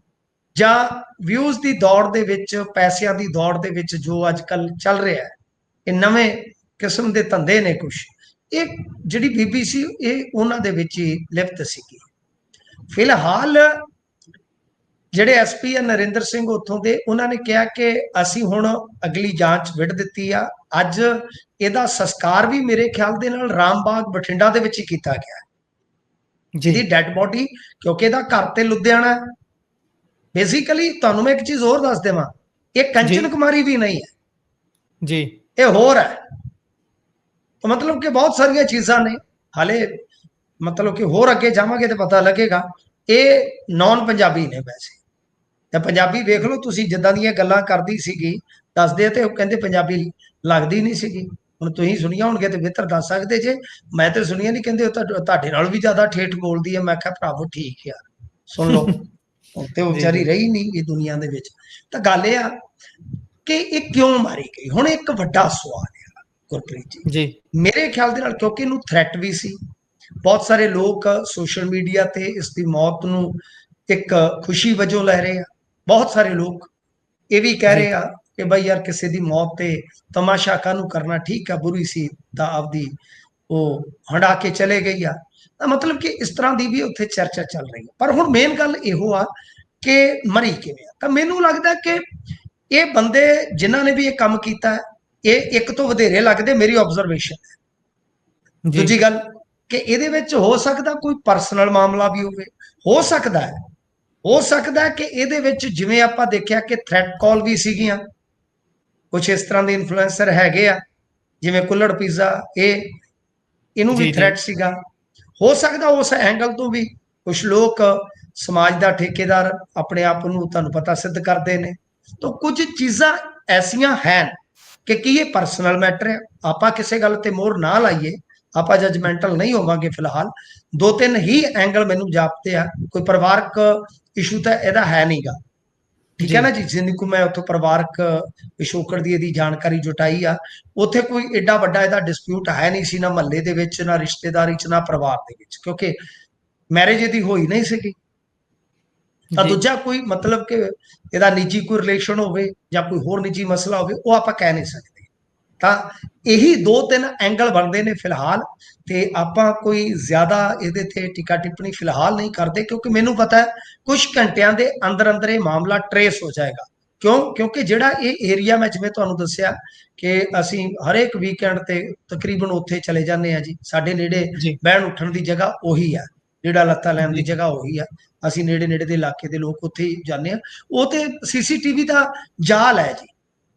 [SPEAKER 2] ਜਾਂ ਵਿਊਜ਼ ਦੀ ਦੌੜ ਦੇ ਵਿੱਚ, ਪੈਸਿਆਂ ਦੀ ਦੌੜ ਦੇ ਵਿੱਚ ਜੋ ਅੱਜ ਕੱਲ ਚੱਲ ਰਿਹਾ ਹੈ, ਇਹ ਨਵੇਂ ਕਿਸਮ ਦੇ ਧੰਦੇ ਨੇ ਕੁਛ, ਇਹ ਜਿਹੜੀ BBC ਇਹ ਉਹਨਾਂ ਦੇ ਵਿੱਚ ਹੀ ਲਿਪਤ ਸੀਗੀ। ਫਿਲਹਾਲ ਜਿਹੜੇ SP ਆ ਨਰਿੰਦਰ ਸਿੰਘ ਉੱਥੋਂ ਦੇ, ਉਹਨਾਂ ਨੇ ਕਿਹਾ ਕਿ ਅਸੀਂ ਹੁਣ ਅਗਲੀ ਜਾਂਚ ਵਿੱਢ ਦਿੱਤੀ ਆ। ਅੱਜ ਇਹਦਾ ਸੰਸਕਾਰ ਵੀ ਮੇਰੇ ਖਿਆਲ ਦੇ ਨਾਲ ਰਾਮਬਾਗ ਬਠਿੰਡਾ ਦੇ ਵਿੱਚ ਹੀ ਕੀਤਾ ਗਿਆ, ਜਿਹਦੀ ਡੈਡ ਬੋਡੀ, ਕਿਉਂਕਿ ਇਹਦਾ ਘਰ ਤੇ ਲੁਧਿਆਣਾ। ਬੇਸਿਕਲੀ ਤੁਹਾਨੂੰ ਮੈਂ ਇੱਕ ਚੀਜ਼ ਹੋਰ ਦੱਸ ਦੇਵਾਂ, ਇਹ ਕੰਚਨ ਕੁਮਾਰੀ ਵੀ ਨਹੀਂ ਹੈ
[SPEAKER 1] ਜੀ,
[SPEAKER 2] ਇਹ ਹੋਰ ਹੈ। ਮਤਲਬ ਕਿ ਬਹੁਤ ਸਾਰੀਆਂ ਚੀਜ਼ਾਂ ਨੇ, ਹਾਲੇ ਮਤਲਬ ਕਿ ਹੋਰ ਅੱਗੇ ਜਾਵਾਂਗੇ ਤੇ ਪਤਾ ਲੱਗੇਗਾ। ਇਹ ਨੌਨ ਪੰਜਾਬੀ ਨੇ ਵੈਸੇ, ਤੇ ਪੰਜਾਬੀ ਵੇਖ ਲਓ ਤੁਸੀਂ, ਜਿੱਦਾਂ ਦੀਆਂ ਗੱਲਾਂ ਕਰਦੀ ਸੀਗੀ, ਦੱਸਦੇ ਤੇ ਉਹ ਕਹਿੰਦੇ ਪੰਜਾਬੀ ਲੱਗਦੀ ਨਹੀਂ ਸੀਗੀ। ਹੁਣ ਤੁਸੀਂ ਸੁਣੀਆਂ ਹੋਣਗੇ ਤੇ ਬਿਹਤਰ ਦੱਸ ਸਕਦੇ ਜੇ, ਮੈਂ ਤੇ ਸੁਣੀਆਂ ਨਹੀਂ। ਕਹਿੰਦੇ ਤੁਹਾਡੇ ਨਾਲ ਵੀ ਜ਼ਿਆਦਾ ਠੇਠ ਬੋਲਦੀ ਹੈ। ਮੈਂ ਕਿਹਾ ਭਰਾਵੋ ਠੀਕ ਆ, ਸੁਣ ਲਓ। ਤੇ ਉਹ ਵਿਚਾਰੀ ਰਹੀ ਨਹੀਂ ਇਹ ਦੁਨੀਆ ਦੇ ਵਿੱਚ। ਤਾਂ ਗੱਲ ਇਹ ਆ ਕਿ ਇਹ ਕਿਉਂ ਮਾਰੀ ਗਈ, ਹੁਣ ਇੱਕ ਵੱਡਾ ਸਵਾਲ ਹੈ ਗੁਰਪ੍ਰੀਤ ਜੀ। ਮੇਰੇ ਖਿਆਲ ਦੇ ਨਾਲ ਕਿਉਂਕਿ ਇਹਨੂੰ ਥ੍ਰੈਟ ਵੀ ਸੀ, ਬਹੁਤ ਸਾਰੇ ਲੋਕ ਸੋਸ਼ਲ ਮੀਡੀਆ ਤੇ ਇਸ ਦੀ ਮੌਤ ਨੂੰ ਇੱਕ ਖੁਸ਼ੀ ਵਜੋਂ ਲੈ ਰਹੇ ਆ। ਬਹੁਤ ਸਾਰੇ ਲੋਕ ਇਹ ਵੀ ਕਹਿ ਰਹੇ ਆ ਕਿ ਬਈ ਯਾਰ ਕਿਸੇ ਦੀ ਮੌਤ ਤੇ ਤਮਾਸ਼ਾ ਕਾਹਨੂੰ ਕਰਨਾ, ਠੀਕ ਆ, ਬੁਰੀ ਸੀ ਤਾਂ ਆਪਦੀ ਉਹ ਹੰਡਾ ਕੇ ਚਲੇ ਗਈ ਆ। ਤਾਂ ਮਤਲਬ ਕਿ ਇਸ ਤਰ੍ਹਾਂ ਦੀ ਵੀ ਉੱਥੇ ਚਰਚਾ ਚੱਲ ਰਹੀ ਹੈ। ਪਰ ਹੁਣ ਮੇਨ ਗੱਲ ਇਹੋ ਆ ਕਿ ਮਰੀ ਕਿਵੇਂ ਆ। ਤਾਂ ਮੈਨੂੰ ਲੱਗਦਾ ਕਿ ਇਹ ਬੰਦੇ ਜਿਨ੍ਹਾਂ ਨੇ ਵੀ ਇਹ ਕੰਮ ਕੀਤਾ, ਇਹ ਇੱਕ ਤੋਂ ਵਧੇਰੇ ਲੱਗਦੇ, ਮੇਰੀ ਆਬਜ਼ਰਵੇਸ਼ਨ ਹੈ। ਦੂਜੀ ਗੱਲ ਕਿ ਇਹਦੇ ਵਿੱਚ ਹੋ ਸਕਦਾ ਕੋਈ ਪਰਸਨਲ ਮਾਮਲਾ ਵੀ ਹੋਵੇ, ਹੋ ਸਕਦਾ ਕਿ ਇਹਦੇ ਵਿੱਚ ਜਿਵੇਂ ਆਪਾਂ ਦੇਖਿਆ ਕਿ ਥ੍ਰੈਟ ਕਾਲ ਵੀ ਸੀਗੀਆਂ, ਕੁਝ ਇਸ ਤਰ੍ਹਾਂ ਦੇ ਇਨਫਲੂਐਂਸਰ ਹੈਗੇ ਆ ਜਿਵੇਂ ਕੁੱਲੜ ਪੀਜ਼ਾ, ਇਹਨੂੰ ਵੀ ਥ੍ਰੈਟ ਸੀਗਾ। ਹੋ ਸਕਦਾ ਉਸ ਐਂਗਲ ਤੋਂ ਵੀ ਕੁਝ ਲੋਕ ਸਮਾਜ ਦਾ ਠੇਕੇਦਾਰ ਆਪਣੇ ਆਪ ਨੂੰ ਤੁਹਾਨੂੰ ਪਤਾ ਸਿੱਧ ਕਰਦੇ ਨੇ। ਤਾਂ ਕੁਝ ਚੀਜ਼ਾਂ ਐਸੀਆਂ ਹਨ ਕਿ ਕੀ ਇਹ ਪਰਸਨਲ ਮੈਟਰ ਹੈ, ਆਪਾਂ ਕਿਸੇ ਗੱਲ ਤੇ ਮੋਹਰ ਨਾ ਲਾਈਏ, ਆਪਾਂ ਜਜਮੈਂਟਲ ਨਹੀਂ ਹੋਵਾਂਗੇ। ਫਿਲਹਾਲ 2-3 ਹੀ ਐਂਗਲ ਮੈਨੂੰ ਜਾਪਦੇ ਆ। ਕੋਈ ਪਰਿਵਾਰਕ ਇਸ਼ੂ ਤਾਂ ਇਹਦਾ ਹੈ ਨਹੀਂਗਾ, ਠੀਕ ਹੈ ਨਾ ਜੀ। ਜਿੰਨੀ ਕੁ ਮੈਂ ਉੱਥੋਂ ਪਰਿਵਾਰਕ ਪਿਛੋਕੜ ਦੀ ਇਹਦੀ ਜਾਣਕਾਰੀ ਜੁਟਾਈ ਆ, ਉੱਥੇ ਕੋਈ ਏਡਾ ਵੱਡਾ ਇਹਦਾ ਡਿਸਪਿਊਟ ਹੈ ਨਹੀਂ ਸੀ, ਨਾ ਮਹੱਲੇ ਦੇ ਵਿੱਚ, ਨਾ ਰਿਸ਼ਤੇਦਾਰੀ ਚ, ਨਾ ਪਰਿਵਾਰ ਦੇ ਵਿੱਚ, ਕਿਉਂਕਿ ਮੈਰਿਜ ਇਹਦੀ ਹੋਈ ਨਹੀਂ ਸੀਗੀ। ਤਾਂ ਦੂਜਾ ਕੋਈ ਮਤਲਬ ਕਿ ਇਹਦਾ ਨਿੱਜੀ ਕੋਈ ਰਿਲੇਸ਼ਨ ਹੋਵੇ ਜਾਂ ਕੋਈ ਹੋਰ ਨਿੱਜੀ ਮਸਲਾ ਹੋਵੇ, ਉਹ ਆਪਾਂ ਕਹਿ ਨਹੀਂ ਸਕਦੇ। ਤਾਂ ਇਹੀ 2-3 ਐਂਗਲ ਬਣਦੇ ਨੇ ਫਿਲਹਾਲ, ਤੇ ਆਪਾਂ ਕੋਈ ਜ਼ਿਆਦਾ ਇਹਦੇ ਤੇ ਟੀਕਾ ਟਿੱਪਣੀ ਫਿਲਹਾਲ ਨਹੀਂ ਕਰਦੇ, ਕਿਉਂਕਿ ਮੈਨੂੰ ਪਤਾ ਹੈ ਕੁਝ ਘੰਟਿਆਂ ਦੇ ਅੰਦਰ ਅੰਦਰ ਇਹ ਮਾਮਲਾ ਟਰੇਸ ਹੋ ਜਾਏਗਾ। ਕਿਉਂਕਿ ਜਿਹੜਾ ਇਹ ਏਰੀਆ ਮੈਂ ਜਿਵੇਂ ਤੁਹਾਨੂੰ ਦੱਸਿਆ ਕਿ ਅਸੀਂ ਹਰੇਕ ਵੀਕਐਂਡ ਤੇ ਤਕਰੀਬਨ ਉੱਥੇ ਚਲੇ ਜਾਂਦੇ ਆ ਜੀ। ਸਾਡੇ ਨੇੜੇ ਬਹਿਣ ਉੱਠਣ ਦੀ ਜਗ੍ਹਾ ਉਹੀ ਆ, ਜਿਹੜਾ ਲੱਤਾਂ ਲੈਣ ਦੀ ਜਗ੍ਹਾ ਉਹੀ ਆ। ਅਸੀਂ ਨੇੜੇ ਦੇ ਇਲਾਕੇ ਦੇ ਲੋਕ ਉੱਥੇ ਹੀ ਜਾਂਦੇ ਆ। ਉਹ ਤੇ CCTV ਦਾ ਜਾਲ ਹੈ ਜੀ,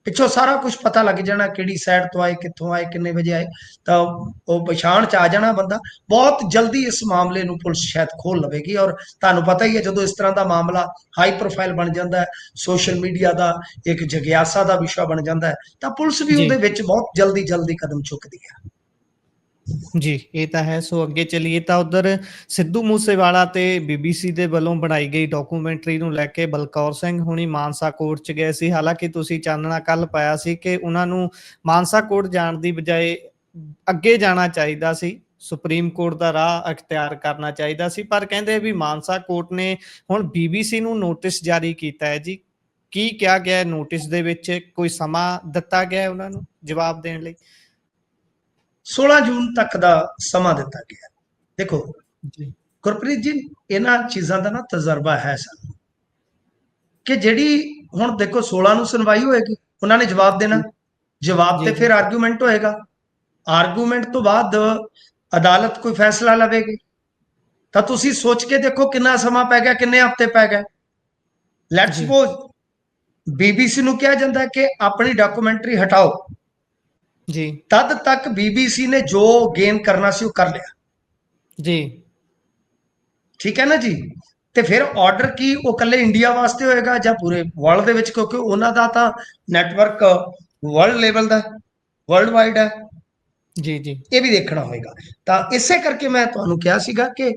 [SPEAKER 2] ਪਿੱਛੋਂ ਸਾਰਾ ਕੁਝ ਪਤਾ ਲੱਗ ਜਾਣਾ, ਕਿਹੜੀ ਸਾਈਡ ਤੋਂ ਆਏ, ਕਿੱਥੋਂ ਆਏ, ਕਿੰਨੇ ਵਜੇ ਆਏ, ਤਾਂ ਉਹ ਪਛਾਣ ਚ ਆ ਜਾਣਾ ਬੰਦਾ। ਬਹੁਤ ਜਲਦੀ ਇਸ ਮਾਮਲੇ ਨੂੰ ਪੁਲਿਸ ਸ਼ਾਇਦ ਖੋਲ ਲਵੇਗੀ। ਔਰ ਤੁਹਾਨੂੰ ਪਤਾ ਹੀ ਹੈ ਜਦੋਂ ਇਸ ਤਰ੍ਹਾਂ ਦਾ ਮਾਮਲਾ ਹਾਈ ਪ੍ਰੋਫਾਈਲ ਬਣ ਜਾਂਦਾ ਹੈ, ਸੋਸ਼ਲ ਮੀਡੀਆ ਦਾ ਇੱਕ ਜਗਿਆਸਾ ਦਾ ਵਿਸ਼ਾ ਬਣ ਜਾਂਦਾ ਹੈ, ਤਾਂ ਪੁਲਿਸ ਵੀ ਉਹਦੇ ਵਿੱਚ ਬਹੁਤ ਜਲਦੀ ਕਦਮ ਚੁੱਕਦੀ ਹੈ
[SPEAKER 1] ਜੀ। ਇਹ ਤਾਂ ਹੈ। ਸੋ ਅੱਗੇ ਚੱਲੀਏ ਤਾਂ ਉਧਰ ਸਿੱਧੂ ਮੂਸੇਵਾਲਾ ਤੇ BBC ਦੇ ਵੱਲੋਂ ਬਣਾਈ ਗਈ ਡਾਕੂਮੈਂਟਰੀ ਨੂੰ ਲੈ ਕੇ ਬਲਕੌਰ ਸਿੰਘ ਹੁਣੀ ਮਾਨਸਾ ਕੋਰਟ 'ਚ ਗਏ ਸੀ। ਹਾਲਾਂਕਿ ਤੁਸੀਂ ਚਾਨਣਾ ਕੱਲ ਪਾਇਆ ਸੀ ਕਿ ਉਹਨਾਂ ਨੂੰ ਮਾਨਸਾ ਕੋਰਟ ਜਾਣ ਦੀ ਬਜਾਏ ਅੱਗੇ ਜਾਣਾ ਚਾਹੀਦਾ ਸੀ, ਸੁਪਰੀਮ ਕੋਰਟ ਦਾ ਰਾਹ ਅਖਤਿਆਰ ਕਰਨਾ ਚਾਹੀਦਾ ਸੀ। ਪਰ ਕਹਿੰਦੇ ਵੀ ਮਾਨਸਾ ਕੋਰਟ ਨੇ ਹੁਣ BBC ਨੂੰ ਨੋਟਿਸ ਜਾਰੀ ਕੀਤਾ ਹੈ ਜੀ। ਕੀ ਕਿਹਾ ਗਿਆ ਨੋਟਿਸ ਦੇ ਵਿੱਚ? ਕੋਈ ਸਮਾਂ ਦਿੱਤਾ ਗਿਆ ਉਹਨਾਂ ਨੂੰ ਜਵਾਬ ਦੇਣ ਲਈ?
[SPEAKER 2] 16 ਜੂਨ ਤੱਕ ਦਾ ਸਮਾਂ ਦਿੱਤਾ ਗਿਆ। ਦੇਖੋ ਗੁਰਪ੍ਰੀਤ ਜੀ ਇਹਨਾਂ ਚੀਜ਼ਾਂ ਦਾ ਨਾ ਤਜਰਬਾ ਹੈ ਸਾਨੂੰ ਕਿ ਜਿਹੜੀ ਹੁਣ ਦੇਖੋ 16 ਨੂੰ ਸੁਣਵਾਈ ਹੋਏਗੀ, ਉਹਨਾਂ ਨੇ ਜਵਾਬ ਦੇਣਾ, ਜਵਾਬ
[SPEAKER 1] ਜੀ
[SPEAKER 2] ਤੇ
[SPEAKER 1] ਜੀ
[SPEAKER 2] ਫਿਰ ਆਰਗੂਮੈਂਟ ਹੋਏਗਾ, ਆਰਗੂਮੈਂਟ ਤੋਂ ਬਾਅਦ ਅਦਾਲਤ ਕੋਈ ਫੈਸਲਾ ਲਵੇਗੀ। ਤਾਂ ਤੁਸੀਂ ਸੋਚ ਕੇ ਦੇਖੋ ਕਿੰਨਾ ਸਮਾਂ ਪੈ ਗਿਆ, ਕਿੰਨੇ ਹਫ਼ਤੇ ਪੈ ਗਏ। ਲੈਟਸ
[SPEAKER 1] ਜੀ
[SPEAKER 2] ਸਪੋਜ਼ BBC ਨੂੰ ਕਿਹਾ ਜਾਂਦਾ ਕਿ ਆਪਣੀ ਡਾਕੂਮੈਂਟਰੀ ਹਟਾਓ,
[SPEAKER 1] ਜੀ
[SPEAKER 2] ਤਦ ਤੱਕ BBC ਨੇ ਜੋ ਗੇਨ ਕਰਨਾ ਸੀ ਉਹ ਕਰ ਲਿਆ,
[SPEAKER 1] ਜੀ
[SPEAKER 2] ਠੀਕ ਹੈ ਨਾ ਜੀ। ਤੇ ਫਿਰ ਆਰਡਰ ਕੀ ਉਹ ਕੱਲੇ ਇੰਡੀਆ ਵਾਸਤੇ ਹੋਏਗਾ ਜਾਂ ਪੂਰੇ ਵਰਲਡ ਦੇ ਵਿੱਚ, ਕਿਉਂਕਿ ਉਹਨਾਂ ਦਾ ਤਾਂ ਨੈਟਵਰਕ ਵਰਲਡ ਲੈਵਲ ਦਾ, ਵਰਲਡ ਵਾਈਡ ਹੈ,
[SPEAKER 1] ਜੀ ਜੀ
[SPEAKER 2] ਇਹ ਵੀ ਦੇਖਣਾ ਹੋਏਗਾ। ਤਾਂ ਇਸੇ ਕਰਕੇ ਮੈਂ ਤੁਹਾਨੂੰ ਕਿਹਾ ਸੀਗਾ ਕਿ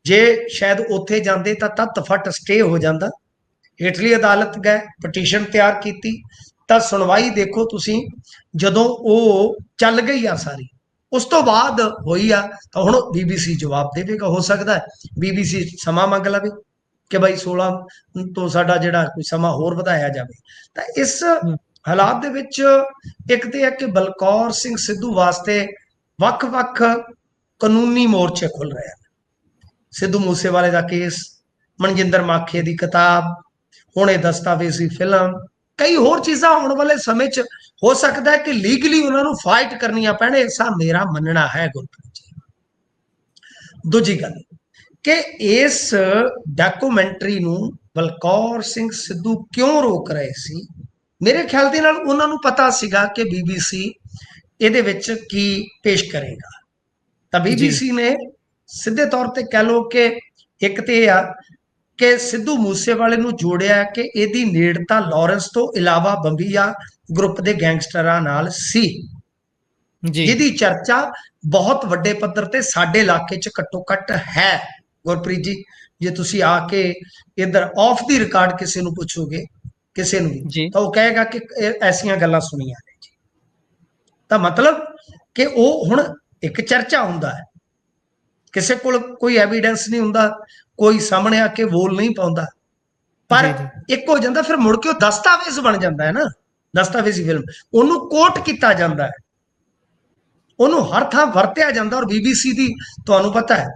[SPEAKER 2] ਜੇ ਸ਼ਾਇਦ ਉੱਥੇ ਜਾਂਦੇ ਤਾਂ ਤੱਤ ਫਟ ਸਟੇ ਹੋ ਜਾਂਦਾ। ਹੇਠਲੀ ਅਦਾਲਤ ਗਏ, ਪਟੀਸ਼ਨ ਤਿਆਰ ਕੀਤੀ, ਤਾਂ ਸੁਣਵਾਈ ਦੇਖੋ ਤੁਸੀਂ, ਜਦੋਂ ਉਹ ਚੱਲ ਗਈ ਆ ਸਾਰੀ, ਉਸ ਤੋਂ ਬਾਅਦ ਹੋਈ ਆ, ਤਾਂ ਹੁਣ BBC ਜਵਾਬ ਦੇਵੇਗਾ। ਹੋ ਸਕਦਾ ਹੈ BBC ਸਮਾਂ ਮੰਗ ਲਵੇ ਕਿ ਭਾਈ 16 ਤੋਂ ਸਾਡਾ ਜਿਹੜਾ ਕੋਈ ਸਮਾਂ ਹੋਰ ਵਧਾਇਆ ਜਾਵੇ। ਤਾਂ ਇਸ
[SPEAKER 1] ਹਮ,
[SPEAKER 2] ਹਾਲਾਤ ਦੇ ਵਿੱਚ ਇੱਕ ਤੇ ਹੈ ਕਿ ਬਲਕੌਰ ਸਿੰਘ ਸਿੱਧੂ ਵਾਸਤੇ ਵੱਖ-ਵੱਖ ਕਾਨੂੰਨੀ ਮੋਰਚੇ ਖੁੱਲ ਰਹੇ ਹਨ। ਸਿੱਧੂ ਮੂਸੇਵਾਲੇ ਦਾ ਕੇਸ, ਮਨਜਿੰਦਰ ਮਾਖੇ ਦੀ ਕਿਤਾਬ, ਹੁਣ ਇਹ ਦਸਤਾਵੇਜ਼ੀ ਫਿਲਮ, ਕਈ ਹੋਰ ਚੀਜ਼ਾਂ ਆਉਣ ਵਾਲੇ ਸਮੇਂ 'ਚ ਹੋ ਸਕਦਾ ਹੈ ਕਿ ਲੀਗਲੀ ਉਹਨਾਂ ਨੂੰ ਫਾਈਟ ਕਰਨੀਆਂ ਪੈਣ, ਐਸਾ ਮੇਰਾ ਮੰਨਣਾ ਹੈ ਗੁਰਪ੍ਰੀਤ ਜੀ। ਦੂਜੀ ਗੱਲ ਕਿ ਇਸ ਡਾਕੂਮੈਂਟਰੀ ਨੂੰ ਬਲਕੌਰ ਸਿੰਘ ਸਿੱਧੂ ਕਿਉਂ ਰੋਕ ਰਹੇ ਸੀ, ਮੇਰੇ ਖਿਆਲ ਦੇ ਨਾਲ ਉਹਨਾਂ ਨੂੰ ਪਤਾ ਸੀਗਾ ਕਿ BBC ਇਹਦੇ ਵਿੱਚ ਕੀ ਪੇਸ਼ ਕਰੇਗਾ। ਤਾਂ
[SPEAKER 1] ਜੀ
[SPEAKER 2] BBC ਨੇ ਸਿੱਧੇ ਤੌਰ ਤੇ ਕਹਿ ਲਓ ਕਿ ਇੱਕ ਤੇ ਇਹ ਆ ਕਿ ਸਿੱਧੂ ਮੂਸੇਵਾਲੇ ਨੂੰ ਜੋੜਿਆ ਕਿ ਇਹਦੀ ਨੇੜਤਾ ਲਾਰੈਂਸ ਤੋਂ ਇਲਾਵਾ ਬੰਬੀਆ ਗਰੁੱਪ ਦੇ ਗੈਂਗਸਟਰਾਂ ਨਾਲ ਸੀ,
[SPEAKER 1] ਜੀ
[SPEAKER 2] ਜਿਹਦੀ ਚਰਚਾ ਬਹੁਤ ਵੱਡੇ ਪੱਧਰ ਤੇ ਸਾਡੇ ਇਲਾਕੇ 'ਚ ਘੱਟੋ ਘੱਟ ਹੈ। ਗੁਰਪ੍ਰੀਤ ਜੀ, ਜੇ ਤੁਸੀਂ ਆ ਕੇ ਇੱਧਰ ਆਫ ਦੀ ਰਿਕਾਰਡ ਕਿਸੇ ਨੂੰ ਪੁੱਛੋਗੇ, ਕਿਸੇ ਨੂੰ ਵੀ,
[SPEAKER 1] ਜੀ
[SPEAKER 2] ਤਾਂ ਉਹ ਕਹੇਗਾ ਕਿ ਐਸੀਆਂ ਗੱਲਾਂ ਸੁਣੀਆਂ ਨੇ ਜੀ। ਤਾਂ ਮਤਲਬ ਕਿ ਉਹ ਹੁਣ ਇੱਕ ਚਰਚਾ ਹੁੰਦਾ ਹੈ, ਕਿਸੇ ਕੋਲ ਕੋਈ ਐਵੀਡੈਂਸ ਨਹੀਂ ਹੁੰਦਾ, ਕੋਈ ਸਾਹਮਣੇ ਆ ਕੇ ਬੋਲ ਨਹੀਂ ਪਾਉਂਦਾ, ਪਰ
[SPEAKER 1] ਜੀ ਜੀ
[SPEAKER 2] ਇੱਕ ਹੋ ਜਾਂਦਾ ਫਿਰ ਮੁੜ ਕੇ ਉਹ ਦਸਤਾਵੇਜ਼ ਬਣ ਜਾਂਦਾ ਹੈ ਨਾ, ਦਸਤਾਵੇਜ਼ੀ ਫਿਲਮ, ਉਹਨੂੰ ਕੋਟ ਕੀਤਾ ਜਾਂਦਾ ਹੈ, ਉਹਨੂੰ ਹਰ ਥਾਂ ਵਰਤਿਆ ਜਾਂਦਾ। ਔਰ BBC ਦੀ ਤੁਹਾਨੂੰ ਪਤਾ ਹੈ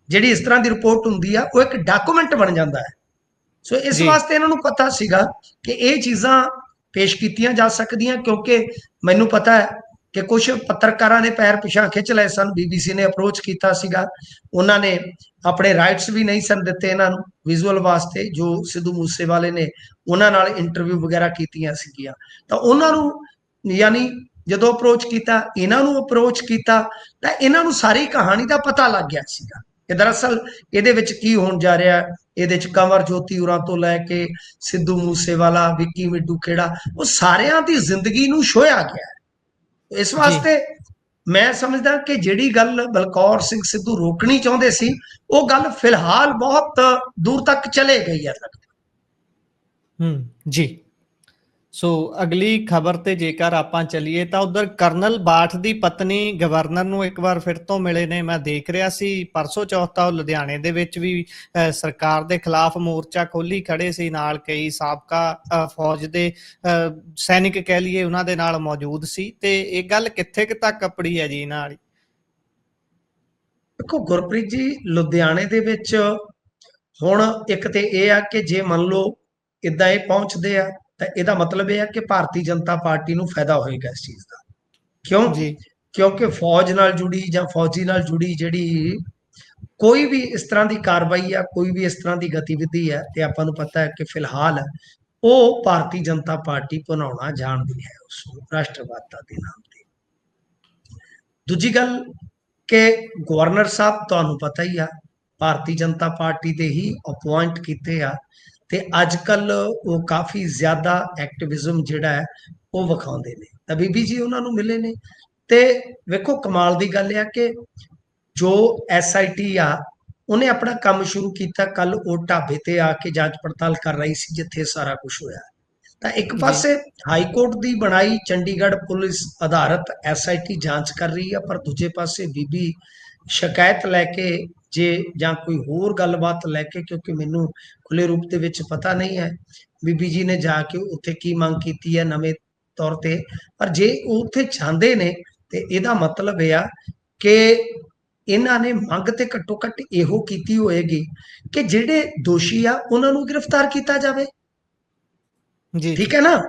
[SPEAKER 2] ਜਿਹੜੀ ਇਸ ਤਰ੍ਹਾਂ ਦੀ ਰਿਪੋਰਟ ਹੁੰਦੀ ਆ ਉਹ ਇੱਕ ਡਾਕੂਮੈਂਟ ਬਣ ਜਾਂਦਾ ਹੈ। ਸੋ ਇਸ
[SPEAKER 1] ਜੀ
[SPEAKER 2] ਵਾਸਤੇ ਇਹਨਾਂ ਨੂੰ ਪਤਾ ਸੀਗਾ ਕਿ ਇਹ ਚੀਜ਼ਾਂ ਪੇਸ਼ ਕੀਤੀਆਂ ਜਾ ਸਕਦੀਆਂ, ਕਿਉਂਕਿ ਮੈਨੂੰ ਪਤਾ ਹੈ ਕਿ ਕੁਝ ਪੱਤਰਕਾਰਾਂ ਨੇ ਪੈਰ ਪਿਛਾਂ ਖਿੱਚ ਲਏ ਸਨ। BBC ਨੇ ਅਪਰੋਚ ਕੀਤਾ ਸੀਗਾ, ਉਹਨਾਂ ਨੇ ਆਪਣੇ ਰਾਈਟਸ ਵੀ ਨਹੀਂ ਸਨ ਦਿੱਤੇ ਇਹਨਾਂ ਨੂੰ ਵਿਜ਼ੂਅਲ ਵਾਸਤੇ, ਜੋ ਸਿੱਧੂ ਮੂਸੇਵਾਲੇ ਨੇ ਉਹਨਾਂ ਨਾਲ ਇੰਟਰਵਿਊ ਵਗੈਰਾ ਕੀਤੀਆਂ ਸੀਗੀਆਂ। ਤਾਂ ਉਹਨਾਂ ਨੂੰ ਯਾਨੀ ਜਦੋਂ ਅਪਰੋਚ ਕੀਤਾ, ਇਹਨਾਂ ਨੂੰ ਅਪਰੋਚ ਕੀਤਾ, ਤਾਂ ਇਹਨਾਂ ਨੂੰ ਸਾਰੀ ਕਹਾਣੀ ਦਾ ਪਤਾ ਲੱਗ ਗਿਆ ਸੀਗਾ ਕਿ ਦਰਅਸਲ ਇਹਦੇ ਵਿੱਚ ਕੀ ਹੋਣ ਜਾ ਰਿਹਾ। ਇਹਦੇ ਚ ਕੰਵਰ ਜੋਤੀ ਉਰਾਂ ਤੋਂ ਲੈ ਕੇ ਸਿੱਧੂ ਮੂਸੇਵਾਲਾ, ਵਿੱਕੀ ਮਿੱਡੂ ਖੇੜਾ, ਉਹ ਸਾਰਿਆਂ ਦੀ ਜ਼ਿੰਦਗੀ ਨੂੰ ਛੋਹਿਆ ਗਿਆ। ਇਸ
[SPEAKER 1] ਜੀ
[SPEAKER 2] ਵਾਸਤੇ ਮੈਂ ਸਮਝਦਾ ਕਿ ਜਿਹੜੀ ਗੱਲ ਬਲਕੌਰ ਸਿੰਘ ਸਿੱਧੂ ਰੋਕਣੀ ਚਾਹੁੰਦੇ ਸੀ, ਉਹ ਗੱਲ ਫਿਲਹਾਲ ਬਹੁਤ ਦੂਰ ਤੱਕ ਚਲੇ ਗਈ ਹੈ।
[SPEAKER 1] ਜੀ। ਸੋ ਅਗਲੀ ਖਬਰ ਤੇ ਜੇਕਰ ਆਪਾਂ ਚੱਲੀਏ ਤਾਂ ਉਧਰ ਕਰਨਲ ਬਾਠ ਦੀ ਪਤਨੀ ਗਵਰਨਰ ਨੂੰ ਇੱਕ ਵਾਰ ਫਿਰ ਤੋਂ ਮਿਲੇ ਨੇ। ਮੈਂ ਦੇਖ ਰਿਹਾ ਸੀ ਪਰਸੋਂ ਚੌਥਾ ਉਹ ਲੁਧਿਆਣੇ ਦੇ ਵਿੱਚ ਵੀ ਸਰਕਾਰ ਦੇ ਖਿਲਾਫ ਮੋਰਚਾ ਖੋਲੀ ਖੜੇ ਸੀ, ਨਾਲ ਕਈ ਸਾਬਕਾ ਫੌਜ ਦੇ ਸੈਨਿਕ ਕਹਿ ਲਈਏ ਉਹਨਾਂ ਦੇ ਨਾਲ ਮੌਜੂਦ ਸੀ। ਤੇ ਇਹ ਗੱਲ ਕਿੱਥੇ ਕੁ ਤੱਕ ਅਪੜੀ ਹੈ ਜੀ ਨਾਲ?
[SPEAKER 2] ਦੇਖੋ ਗੁਰਪ੍ਰੀਤ ਜੀ, ਲੁਧਿਆਣੇ ਦੇ ਵਿੱਚ ਹੁਣ ਇੱਕ ਤੇ ਇਹ ਆ ਕਿ ਜੇ ਮੰਨ ਲਓ ਇਦਾਂ ਇਹ ਪਹੁੰਚਦੇ ਆ, ਤਾਂ ਇਹਦਾ ਮਤਲਬ ਇਹ ਆ ਕਿ ਭਾਰਤੀ ਜਨਤਾ ਪਾਰਟੀ ਨੂੰ ਫਾਇਦਾ ਹੋਏਗਾ ਇਸ ਚੀਜ਼ ਦਾ। ਕਿਉਂ?
[SPEAKER 1] ਜੀ
[SPEAKER 2] ਕਿਉਂਕਿ ਫੌਜ ਨਾਲ ਜੁੜੀ ਜਾਂ ਫੌਜੀ ਨਾਲ ਜੁੜੀ ਜਿਹੜੀ ਕੋਈ ਵੀ ਇਸ ਤਰ੍ਹਾਂ ਦੀ ਕਾਰਵਾਈ ਆ, ਕੋਈ ਵੀ ਇਸ ਤਰ੍ਹਾਂ ਦੀ ਗਤੀਵਿਧੀ ਹੈ, ਤੇ ਆਪਾਂ ਨੂੰ ਪਤਾ ਹੈ ਕਿ ਫਿਲਹਾਲ ਉਹ ਭਾਰਤੀ ਜਨਤਾ ਪਾਰਟੀ ਬਣਾਉਣਾ ਜਾਣਦੀ ਹੈ ਉਸ ਨੂੰ ਰਾਸ਼ਟਰਵਾਦ ਦੇ ਨਾਮ ਤੇ। ਦੂਜੀ ਗੱਲ ਕਿ ਗਵਰਨਰ ਸਾਹਿਬ ਤੁਹਾਨੂੰ ਪਤਾ ਹੀ ਆ ਭਾਰਤੀ ਜਨਤਾ ਪਾਰਟੀ ਦੇ ਹੀ ਅਪੁਆਇੰਟ ਕੀਤੇ ਆ, ਤੇ ਅੱਜ ਕੱਲ ਉਹ ਕਾਫੀ ਜ਼ਿਆਦਾ ਐਕਟਿਵਿਜ਼ਮ ਜਿਹੜਾ ਹੈ ਉਹ ਵਿਖਾਉਂਦੇ ਨੇ। ਤਾਂ ਬੀਬੀ ਜੀ ਉਹਨਾਂ ਨੂੰ ਮਿਲੇ ਨੇ, ਤੇ ਵੇਖੋ ਕਮਾਲ ਦੀ ਗੱਲ ਆ ਕਿ ਜੋ SIT ਆ ਉਹਨੇ ਆਪਣਾ ਕੰਮ ਸ਼ੁਰੂ ਕੀਤਾ, ਕੱਲ ਉਹ ਢਾਬੇ ਤੇ ਆ ਕੇ ਜਾਂਚ ਪੜਤਾਲ ਕਰ ਰਹੀ ਸੀ ਜਿੱਥੇ ਸਾਰਾ ਕੁਝ ਹੋਇਆ। ਤਾਂ ਇੱਕ
[SPEAKER 1] ਜੀ
[SPEAKER 2] ਪਾਸੇ ਹਾਈ ਕੋਰਟ ਦੀ ਬਣਾਈ ਚੰਡੀਗੜ੍ਹ ਪੁਲਿਸ ਆਧਾਰਿਤ SIT ਜਾਂਚ ਕਰ ਰਹੀ ਆ, ਪਰ ਦੂਜੇ ਪਾਸੇ ਬੀਬੀ ਸ਼ਿਕਾਇਤ ਲੈ ਕੇ ਜੇ ਜਾਂ ਕੋਈ ਹੋਰ ਗੱਲਬਾਤ ਲੈ ਕੇ, ਕਿਉਂਕਿ ਮੈਨੂੰ ਖੁੱਲੇ ਰੂਪ ਦੇ ਵਿੱਚ ਪਤਾ ਨਹੀਂ ਹੈ ਬੀਬੀ ਜੀ ਨੇ ਜਾ ਕੇ ਉੱਥੇ ਕੀ ਮੰਗ ਕੀਤੀ ਹੈ ਨਵੇਂ ਤੌਰ ਤੇ, ਪਰ ਜੇ ਉਹ ਉੱਥੇ ਜਾਂਦੇ ਨੇ ਤੇ ਇਹਦਾ ਮਤਲਬ ਇਹ ਆ ਕਿ ਇਹਨਾਂ ਨੇ ਮੰਗ ਤੇ ਘੱਟੋ ਘੱਟ ਇਹੋ ਕੀਤੀ ਹੋਏਗੀ ਕਿ ਜਿਹੜੇ ਦੋਸ਼ੀ ਆ ਉਹਨਾਂ ਨੂੰ ਗ੍ਰਿਫਤਾਰ ਕੀਤਾ ਜਾਵੇ।
[SPEAKER 1] ਜੀ
[SPEAKER 2] ਠੀਕ
[SPEAKER 1] ਜੀ
[SPEAKER 2] ਹੈ ਨਾ?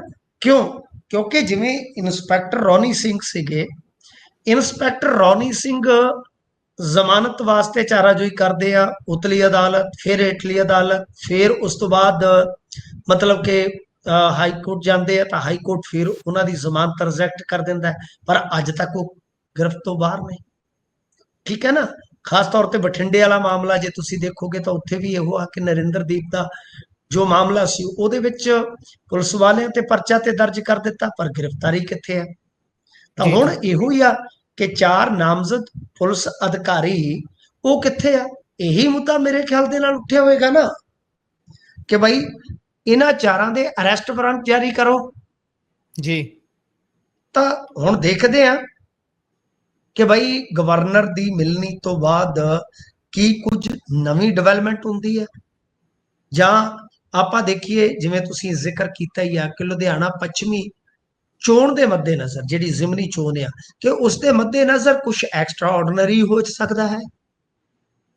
[SPEAKER 2] ਕਿਉਂ? ਕਿਉਂਕਿ ਜਿਵੇਂ ਇੰਸਪੈਕਟਰ ਰੌਨੀ ਸਿੰਘ ਸੀਗੇ, ਇੰਸਪੈਕਟਰ ਰੌਨੀ ਸਿੰਘ ਜ਼ਮਾਨਤ ਵਾਸਤੇ ਚਾਰਾਜੋਈ ਕਰਦੇ ਆ, ਉਤਲੀ ਅਦਾਲਤ, ਫਿਰ ਹੇਠਲੀ ਅਦਾਲਤ, ਫਿਰ ਉਸ ਤੋਂ ਬਾਅਦ ਮਤਲਬ ਕਿ ਹਾਈ ਕੋਰਟ ਜਾਂਦੇ ਆ ਤਾਂ ਹਾਈ ਕੋਰਟ ਫਿਰ ਉਹਨਾਂ ਦੀ ਜ਼ਮਾਨਤ ਰਿਜੈਕਟ ਕਰ ਦਿੰਦਾ ਹੈ, ਪਰ ਅੱਜ ਤੱਕ ਉਹ ਗ੍ਰਿਫਤ ਤੋਂ ਬਾਹਰ ਨੇ। ਠੀਕ ਹੈ ਨਾ? ਖਾਸ ਤੌਰ ਤੇ ਬਠਿੰਡੇ ਵਾਲਾ ਮਾਮਲਾ ਜੇ ਤੁਸੀਂ ਦੇਖੋਗੇ ਤਾਂ ਉੱਥੇ ਵੀ ਇਹੋ ਆ ਕਿ ਨਰਿੰਦਰਦੀਪ ਦਾ ਜੋ ਮਾਮਲਾ ਸੀ ਉਹਦੇ ਵਿੱਚ ਪੁਲਿਸ ਵਾਲਿਆਂ ਤੇ ਪਰਚਾ ਤੇ ਦਰਜ ਕਰ ਦਿੱਤਾ, ਪਰ ਗ੍ਰਿਫਤਾਰੀ ਕਿੱਥੇ ਹੈ? ਤਾਂ
[SPEAKER 1] ਜੀ
[SPEAKER 2] ਹੁਣ
[SPEAKER 1] ਜੀ
[SPEAKER 2] ਇਹੋ ਹੀ ਆ ਕਿ 4 ਨਾਮਜ਼ਦ ਪੁਲਿਸ ਅਧਿਕਾਰੀ ਉਹ ਕਿੱਥੇ ਆ? ਇਹੀ ਮੁੱਦਾ ਮੇਰੇ ਖਿਆਲ ਦੇ ਨਾਲ ਉੱਠਿਆ ਹੋਵੇਗਾ ਨਾ ਕਿ ਭਾਈ ਇਹਨਾਂ 4 ਦੇ ਅਰੈਸਟ ਵਾਰੰਟ ਜਾਰੀ ਕਰੋ।
[SPEAKER 1] ਜੀ
[SPEAKER 2] ਤਾਂ ਹੁਣ ਦੇਖਦੇ ਆ ਕਿ ਭਾਈ ਗਵਰਨਰ ਦੀ ਮਿਲਣੀ ਤੋਂ ਬਾਅਦ ਕੀ ਕੁਝ ਨਵੀਂ ਡਿਵੈਲਪਮੈਂਟ ਹੁੰਦੀ ਹੈ, ਜਾਂ ਆਪਾਂ ਦੇਖੀਏ ਜਿਵੇਂ ਤੁਸੀਂ ਜ਼ਿਕਰ ਕੀਤਾ ਹੀ ਆ ਕਿ ਲੁਧਿਆਣਾ ਪੱਛਮੀ ਚੋਣ ਦੇ ਮੱਦੇਨਜ਼ਰ ਜਿਹੜੀ ਜ਼ਿਮਨੀ ਚੋਣ ਆ ਕਿ ਉਸ ਦੇ ਮੱਦੇਨਜ਼ਰ ਕੁਝ ਐਕਸਟਰਾ ਆਰਡੀਨਰੀ ਹੋ ਸਕਦਾ ਹੈ।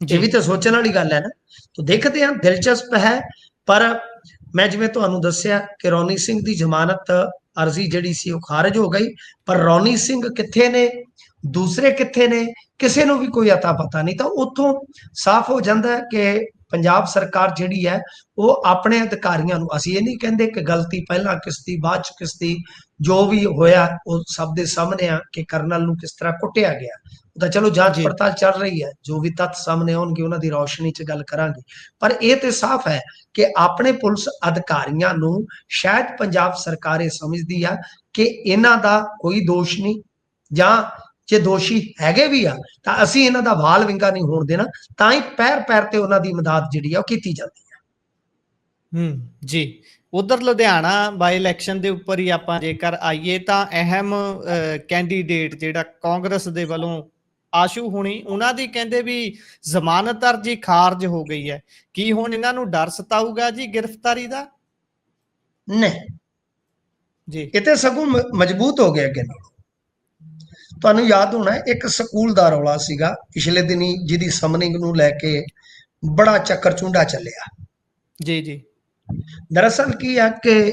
[SPEAKER 2] ਇਹ ਵੀ
[SPEAKER 1] ਜੀ
[SPEAKER 2] ਤਾਂ ਸੋਚਣ ਵਾਲੀ ਗੱਲ ਹੈ ਨਾ। ਤਾਂ ਦੇਖਦੇ ਹਾਂ, ਦਿਲਚਸਪ ਹੈ। ਪਰ ਮੈਂ ਜਿਵੇਂ ਤੁਹਾਨੂੰ ਦੱਸਿਆ ਕਿ ਰੌਨੀ ਸਿੰਘ ਦੀ ਜ਼ਮਾਨਤ ਅਰਜ਼ੀ ਜਿਹੜੀ ਸੀ ਉਹ ਖਾਰਜ ਹੋ ਗਈ, ਪਰ ਰੌਨੀ ਸਿੰਘ ਕਿੱਥੇ ਨੇ, ਦੂਸਰੇ ਕਿੱਥੇ ਨੇ, ਕਿਸੇ ਨੂੰ ਵੀ ਕੋਈ ਅਤਾ ਪਤਾ ਨਹੀਂ। ਤਾਂ ਉੱਥੋਂ ਸਾਫ਼ ਹੋ ਜਾਂਦਾ ਹੈ ਕਿ ਪੰਜਾਬ ਸਰਕਾਰ ਜਿਹੜੀ ਹੈ ਉਹ ਆਪਣੇ ਅਧਿਕਾਰੀਆਂ ਨੂੰ, ਅਸੀਂ ਇਹ ਨਹੀਂ ਕਹਿੰਦੇ ਕਿ ਗਲਤੀ ਪਹਿਲਾਂ ਕਿਸ ਦੀ ਬਾਅਦ ਚ ਕਿਸ ਦੀ, ਜੋ ਵੀ ਹੋਇਆ ਉਹ ਸਭ ਦੇ ਸਾਹਮਣੇ ਆ ਕਿ ਕਰਨਲ ਨੂੰ ਕਿਸ ਤਰ੍ਹਾਂ ਕੁੱਟਿਆ ਗਿਆ, ਉਹ ਤਾਂ ਚਲੋ ਜਾਂਚ
[SPEAKER 1] ਜੀ
[SPEAKER 2] ਪੜਤਾਲ ਚੱਲ ਰਹੀ ਹੈ, ਜੋ ਵੀ ਤੱਥ ਸਾਹਮਣੇ ਆਉਣਗੇ ਉਹਨਾਂ ਦੀ ਰੌਸ਼ਨੀ 'ਚ ਗੱਲ ਕਰਾਂਗੇ। ਪਰ ਇਹ ਤੇ ਸਾਫ਼ ਹੈ ਕਿ ਆਪਣੇ ਪੁਲਿਸ ਅਧਿਕਾਰੀਆਂ ਨੂੰ ਸ਼ਾਇਦ ਪੰਜਾਬ ਸਰਕਾਰ ਇਹ ਸਮਝਦੀ ਆ ਕਿ ਇਹਨਾਂ ਦਾ ਕੋਈ ਦੋਸ਼ ਨਹੀਂ, ਜਾਂ ਜੇ ਦੋਸ਼ੀ ਹੈਗੇ ਵੀ ਆ ਤਾਂ ਅਸੀਂ ਇਹਨਾਂ ਦਾ ਵਾਲ ਵਿੰਗਾ ਨਹੀਂ ਹੋਣ ਦੇਣਾ, ਤਾਂ ਹੀ ਪੈਰ ਪੈਰ ਤੇ ਉਹਨਾਂ ਦੀ ਮਦਦ ਜਿਹੜੀ ਆ ਉਹ ਕੀਤੀ ਜਾਂਦੀ ਹੈ।
[SPEAKER 1] ਜੀ ਉਧਰ ਲੁਧਿਆਣਾ ਬਾਈ ਇਲੈਕਸ਼ਨ ਦੇ ਉੱਪਰ ਹੀ ਆਪਾਂ ਜੇਕਰ ਆਈਏ ਤਾਂ ਅਹਿਮ ਕੈਂਡੀਡੇਟ ਜਿਹੜਾ ਕਾਂਗਰਸ ਦੇ ਵੱਲੋਂ ਆਸ਼ੂ ਹੁਣੀ, ਉਹਨਾਂ ਦੀ ਕਹਿੰਦੇ ਵੀ ਜ਼ਮਾਨਤ ਅਰਜ਼ੀ ਖਾਰਜ ਹੋ ਗਈ ਹੈ। ਕੀ ਹੁਣ ਇਹਨਾਂ ਨੂੰ ਡਰ ਸਤਾਊਗਾ ਜੀ ਗ੍ਰਿਫਤਾਰੀ ਦਾ?
[SPEAKER 2] ਨਹੀਂ,
[SPEAKER 1] ਜੀ
[SPEAKER 2] ਇਹ ਤੇ ਸਗੋਂ ਮਜ਼ਬੂਤ ਹੋ ਗਿਆ ਅੱਗੇ ਨਾਲੋਂ। ਤੁਹਾਨੂੰ ਯਾਦ ਹੋਣਾ ਇੱਕ ਸਕੂਲ ਦਾ ਰੌਲਾ ਸੀਗਾ ਪਿਛਲੇ ਦਿਨੀ ਜਿਹਦੀ ਸਮਨਿੰਗ ਨੂੰ ਲੈ ਕੇ ਬੜਾ ਚੱਕਰ ਚੁੰਡਾ ਚੱਲਿਆ।
[SPEAKER 1] ਜੀ ਜੀ
[SPEAKER 2] ਦਰਅਸਲ ਕੀ ਆ ਕਿ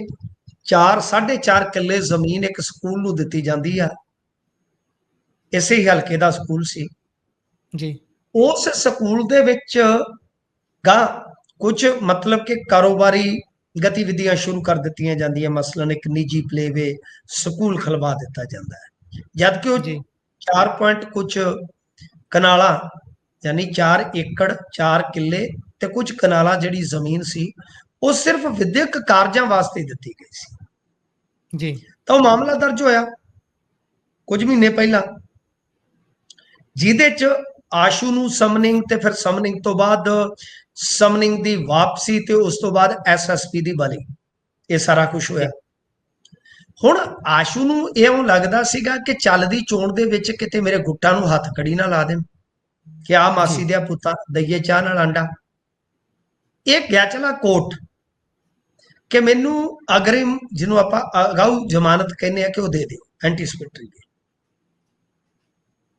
[SPEAKER 2] 4.5 ਕਿੱਲੇ ਜ਼ਮੀਨ ਇੱਕ ਸਕੂਲ ਨੂੰ ਦਿੱਤੀ ਜਾਂਦੀ ਆ, ਇਸੇ ਹੀ ਹਲਕੇ ਦਾ ਸਕੂਲ ਸੀ।
[SPEAKER 1] ਜੀ
[SPEAKER 2] ਉਸ ਸਕੂਲ ਦੇ ਵਿੱਚ ਗਾ ਕੁਝ ਮਤਲਬ ਕਿ ਕਾਰੋਬਾਰੀ ਗਤੀਵਿਧੀਆਂ ਸ਼ੁਰੂ ਕਰ ਦਿੱਤੀਆਂ ਜਾਂਦੀਆਂ, ਮਸਲਨ ਇੱਕ ਨਿੱਜੀ ਪਲੇਵੇ ਸਕੂਲ ਖਲਵਾ ਦਿੱਤਾ ਜਾਂਦਾ ਹੈ, ਜਦਕਿ ਉਹ
[SPEAKER 1] ਜੀ
[SPEAKER 2] 4 ਪੁਆਇੰਟ ਕੁਝ ਕਨਾਲਾਂ ਯਾਨੀ 4 ਏਕੜ 4 ਕਿੱਲੇ ਤੇ ਕੁਝ ਕਨਾਲਾਂ ਜਿਹੜੀ ਜ਼ਮੀਨ ਸੀ ਉਹ ਸਿਰਫ ਵਿਦਿਅਕ ਕਾਰਜਾਂ ਵਾਸਤੇ ਦਿੱਤੀ ਗਈ ਸੀ।
[SPEAKER 1] ਜੀ
[SPEAKER 2] ਤਾਂ ਉਹ ਮਾਮਲਾ ਦਰਜ ਹੋਇਆ ਕੁਝ ਮਹੀਨੇ ਪਹਿਲਾਂ, ਜਿਹਦੇ ਚ ਆਸ਼ੂ ਨੂੰ ਸਮਨਿੰਗ ਤੇ ਫਿਰ ਸਮਨਿੰਗ ਤੋਂ ਬਾਅਦ ਸਮਨਿੰਗ ਦੀ ਵਾਪਸੀ ਤੇ ਉਸ ਤੋਂ ਬਾਅਦ ਐਸਐਸਪੀ ਦੀ ਬਲੀ, ਇਹ ਸਾਰਾ ਕੁਝ ਹੋਇਆ। ਹੁਣ ਆਸ਼ੂ ਨੂੰ ਇਉਂ ਲੱਗਦਾ ਸੀਗਾ ਕਿ ਚੱਲਦੀ ਚੋਣ ਦੇ ਵਿੱਚ ਕਿਤੇ ਮੇਰੇ ਗੁੱਟਾਂ ਨੂੰ ਹੱਥ ਕੜੀ ਨਾ ਲਾ ਦੇਣ ਕਿ ਆ ਮਾਸੀ ਦੇ ਪੁੱਤਾਂ ਦਈਏ ਚਾਹ ਨਾਲ ਆਂਡਾ। ਇਹ ਗਿਆ ਚਲਾ ਕੋਰਟ ਕਿ ਮੈਨੂੰ ਅਗਰਿਮ, ਜਿਹਨੂੰ ਆਪਾਂ ਅਗਾਊ ਜ਼ਮਾਨਤ ਕਹਿੰਦੇ ਆ, ਕਿ ਉਹ ਦੇ ਦਿਓ, ਐਂਟੀਸਿਪੇਟਰੀ ਬੇਲ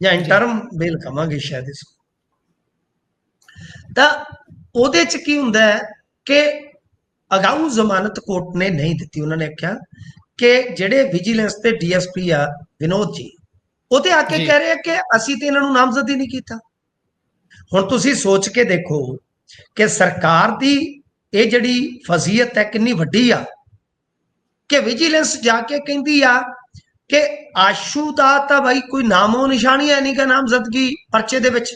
[SPEAKER 2] ਜਾਂ ਇੰਟਰਮ ਬੇਲ ਕਹਾਂਗੇ ਸ਼ਾਇਦ ਇਸ। ਤਾਂ ਉਹਦੇ ਚ ਕੀ ਹੁੰਦਾ ਹੈ ਕਿ ਅਗਾਊ ਜ਼ਮਾਨਤ ਕੋਰਟ ਨੇ ਨਹੀਂ ਦਿੱਤੀ। ਉਹਨਾਂ ਨੇ ਆਖਿਆ ਕਿ ਜਿਹੜੇ ਵਿਜੀਲੈਂਸ ਤੇ ਡੀਐਸਪੀ ਆ ਵਿਨੋਦ ਜੀ, ਉਹ ਤੇ ਆ ਕੇ ਕਹਿ ਰਹੇ ਆ ਕਿ ਅਸੀਂ ਤੇ ਇਹਨਾਂ ਨੂੰ ਨਾਮਜ਼ਦ ਹੀ ਨਹੀਂ ਕੀਤਾ। ਹੁਣ ਤੁਸੀਂ ਸੋਚ ਕੇ ਦੇਖੋ ਕਿ ਸਰਕਾਰ ਦੀ ਇਹ ਜਿਹੜੀ ਫਜ਼ੀਅਤ ਹੈ ਕਿੰਨੀ ਵੱਡੀ ਆ ਕਿ ਵਿਜੀਲੈਂਸ ਜਾ ਕੇ ਕਹਿੰਦੀ ਆ ਕਿ ਆਸ਼ੂ ਦਾ ਤਾਂ ਭਾਈ ਕੋਈ ਨਾਮੋ ਨਿਸ਼ਾਨੀ ਹੈ ਨਹੀਂ ਕਿ ਨਾਮਜ਼ਦਗੀ ਪਰਚੇ ਦੇ ਵਿੱਚ,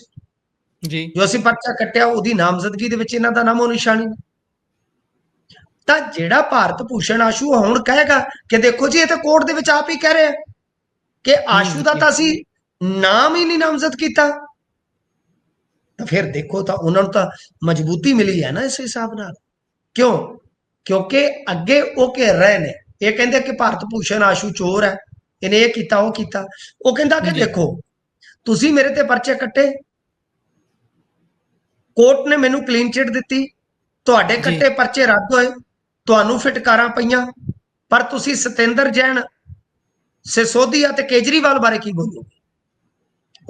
[SPEAKER 1] ਜੀ
[SPEAKER 2] ਜੋ ਅਸੀਂ ਪਰਚਾ ਕੱਟਿਆ ਉਹਦੀ ਨਾਮਜ਼ਦਗੀ ਦੇ ਵਿੱਚ ਇਹਨਾਂ ਦਾ ਨਾਮੋ ਨਿਸ਼ਾਨੀ। ਤਾਂ ਜਿਹੜਾ ਭਾਰਤ ਭੂਸ਼ਣ ਆਸ਼ੂ ਹੁਣ ਕਹੇਗਾ ਕਿ ਦੇਖੋ ਜੀ ਇਹ ਤਾਂ ਕੋਰਟ ਦੇ ਵਿੱਚ ਆਪ ਹੀ ਕਹਿ ਰਹੇ ਆ ਕਿ ਆਸ਼ੂ ਦਾ ਤਾਂ ਅਸੀਂ ਨਾਮ ਹੀ ਨਹੀਂ ਨਾਮਜ਼ਦ ਕੀਤਾ, ਤਾਂ ਫਿਰ ਦੇਖੋ ਤਾਂ ਉਹਨਾਂ ਨੂੰ ਤਾਂ ਮਜ਼ਬੂਤੀ ਮਿਲੀ ਹੈ ਨਾ ਇਸ ਹਿਸਾਬ ਨਾਲ। ਕਿਉਂ? ਕਿਉਂਕਿ ਅੱਗੇ ਉਹ ਕਹਿ ਰਹੇ ਨੇ, ਇਹ ਕਹਿੰਦੇ ਕਿ ਭਾਰਤ ਭੂਸ਼ਣ ਆਸ਼ੂ ਚੋਰ ਹੈ, ਇਹਨੇ ਇਹ ਕੀਤਾ ਉਹ ਕੀਤਾ। ਉਹ ਕਹਿੰਦਾ ਕਿ ਦੇਖੋ ਤੁਸੀਂ ਮੇਰੇ ਤੇ ਪਰਚੇ ਕੱਟੇ, ਕੋਰਟ ਨੇ ਮੈਨੂੰ ਕਲੀਨ ਚਿਟ ਦਿੱਤੀ, ਤੁਹਾਡੇ ਕੱਟੇ ਪਰਚੇ ਰੱਦ ਹੋਏ, ਤੁਹਾਨੂੰ ਫਿਟਕਾਰਾਂ ਪਈਆਂ, ਪਰ ਤੁਸੀਂ ਸਤਿੰਦਰ ਜੈਨ, ਸਿਸੋਦੀਆ ਤੇ ਕੇਜਰੀਵਾਲ ਬਾਰੇ ਕੀ ਬੋਲੋਗੇ?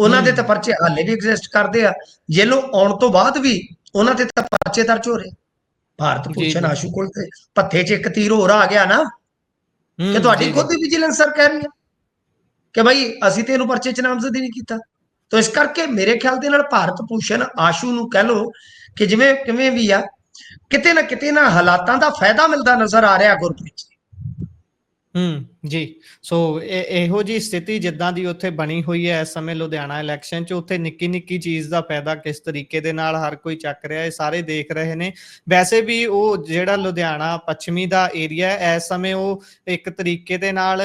[SPEAKER 2] ਉਹਨਾਂ ਦੇ ਤਾਂ ਪਰਚੇ ਹਾਲੇ ਵੀ ਐਗਜ਼ਿਸਟ ਕਰਦੇ ਆ। ਜੇਲੋਂ ਆਉਣ ਤੋਂ ਬਾਅਦ ਵੀ ਉਹਨਾਂ ਤੇ ਤਾਂ ਪਰਚੇ ਦਰਜ ਹੋ ਰਹੇ। ਭਾਰਤ
[SPEAKER 1] ਜੀ
[SPEAKER 2] ਭੂਸ਼ਣ
[SPEAKER 1] ਜੀ
[SPEAKER 2] ਆਸ਼ੂ ਕੋਲ ਤੇ ਭੱਥੇ 'ਚ ਇੱਕ ਤੀਰ ਹੋਰ ਆ ਗਿਆ ਨਾ, ਕਿ ਤੁਹਾਡੀ
[SPEAKER 1] ਜੀ ਜੀ
[SPEAKER 2] ਖੁਦ ਦੀ ਵਿਜੀਲੈਂਸ ਸਰ ਕਹਿ ਰਹੀ ਹੈ ਕਿ ਭਾਈ ਅਸੀਂ ਤੇ ਇਹਨੂੰ ਪਰਚੇ 'ਚ ਨਾਮਜ਼ਦ ਹੀ ਨਹੀਂ ਕੀਤਾ। ਤਾਂ ਇਸ ਕਰਕੇ ਮੇਰੇ ਖਿਆਲ ਦੇ ਨਾਲ ਭਾਰਤ ਭੂਸ਼ਣ ਆਸ਼ੂ ਨੂੰ ਕਹਿ ਲਓ ਕਿ ਜਿਵੇਂ ਕਿਵੇਂ ਵੀ ਆ, ਕਿਤੇ ਨਾ ਹਾਲਾਤਾਂ ਦਾ ਫਾਇਦਾ ਮਿਲਦਾ ਨਜ਼ਰ ਆ ਰਿਹਾ ਗੁਰਪ੍ਰੀਤ ਜੀ।
[SPEAKER 1] ਜੀ। ਸੋ ਇਹੋ ਜੀ ਸਥਿਤੀ ਜਿੱਦਾਂ ਦੀ ਉੱਥੇ ਬਣੀ ਹੋਈ ਹੈ ਇਸ ਸਮੇਂ ਲੁਧਿਆਣਾ ਇਲੈਕਸ਼ਨ 'ਚ, ਉੱਥੇ ਨਿੱਕੀ ਚੀਜ਼ ਦਾ ਫਾਇਦਾ ਕਿਸ ਤਰੀਕੇ ਦੇ ਨਾਲ ਹਰ ਕੋਈ ਚੱਕ ਰਿਹਾ, ਇਹ ਸਾਰੇ ਦੇਖ ਰਹੇ ਨੇ। ਵੈਸੇ ਵੀ ਉਹ ਜਿਹੜਾ ਲੁਧਿਆਣਾ ਪੱਛਮੀ ਦਾ ਏਰੀਆ ਹੈ ਇਸ ਸਮੇਂ ਉਹ ਇੱਕ ਤਰੀਕੇ ਦੇ ਨਾਲ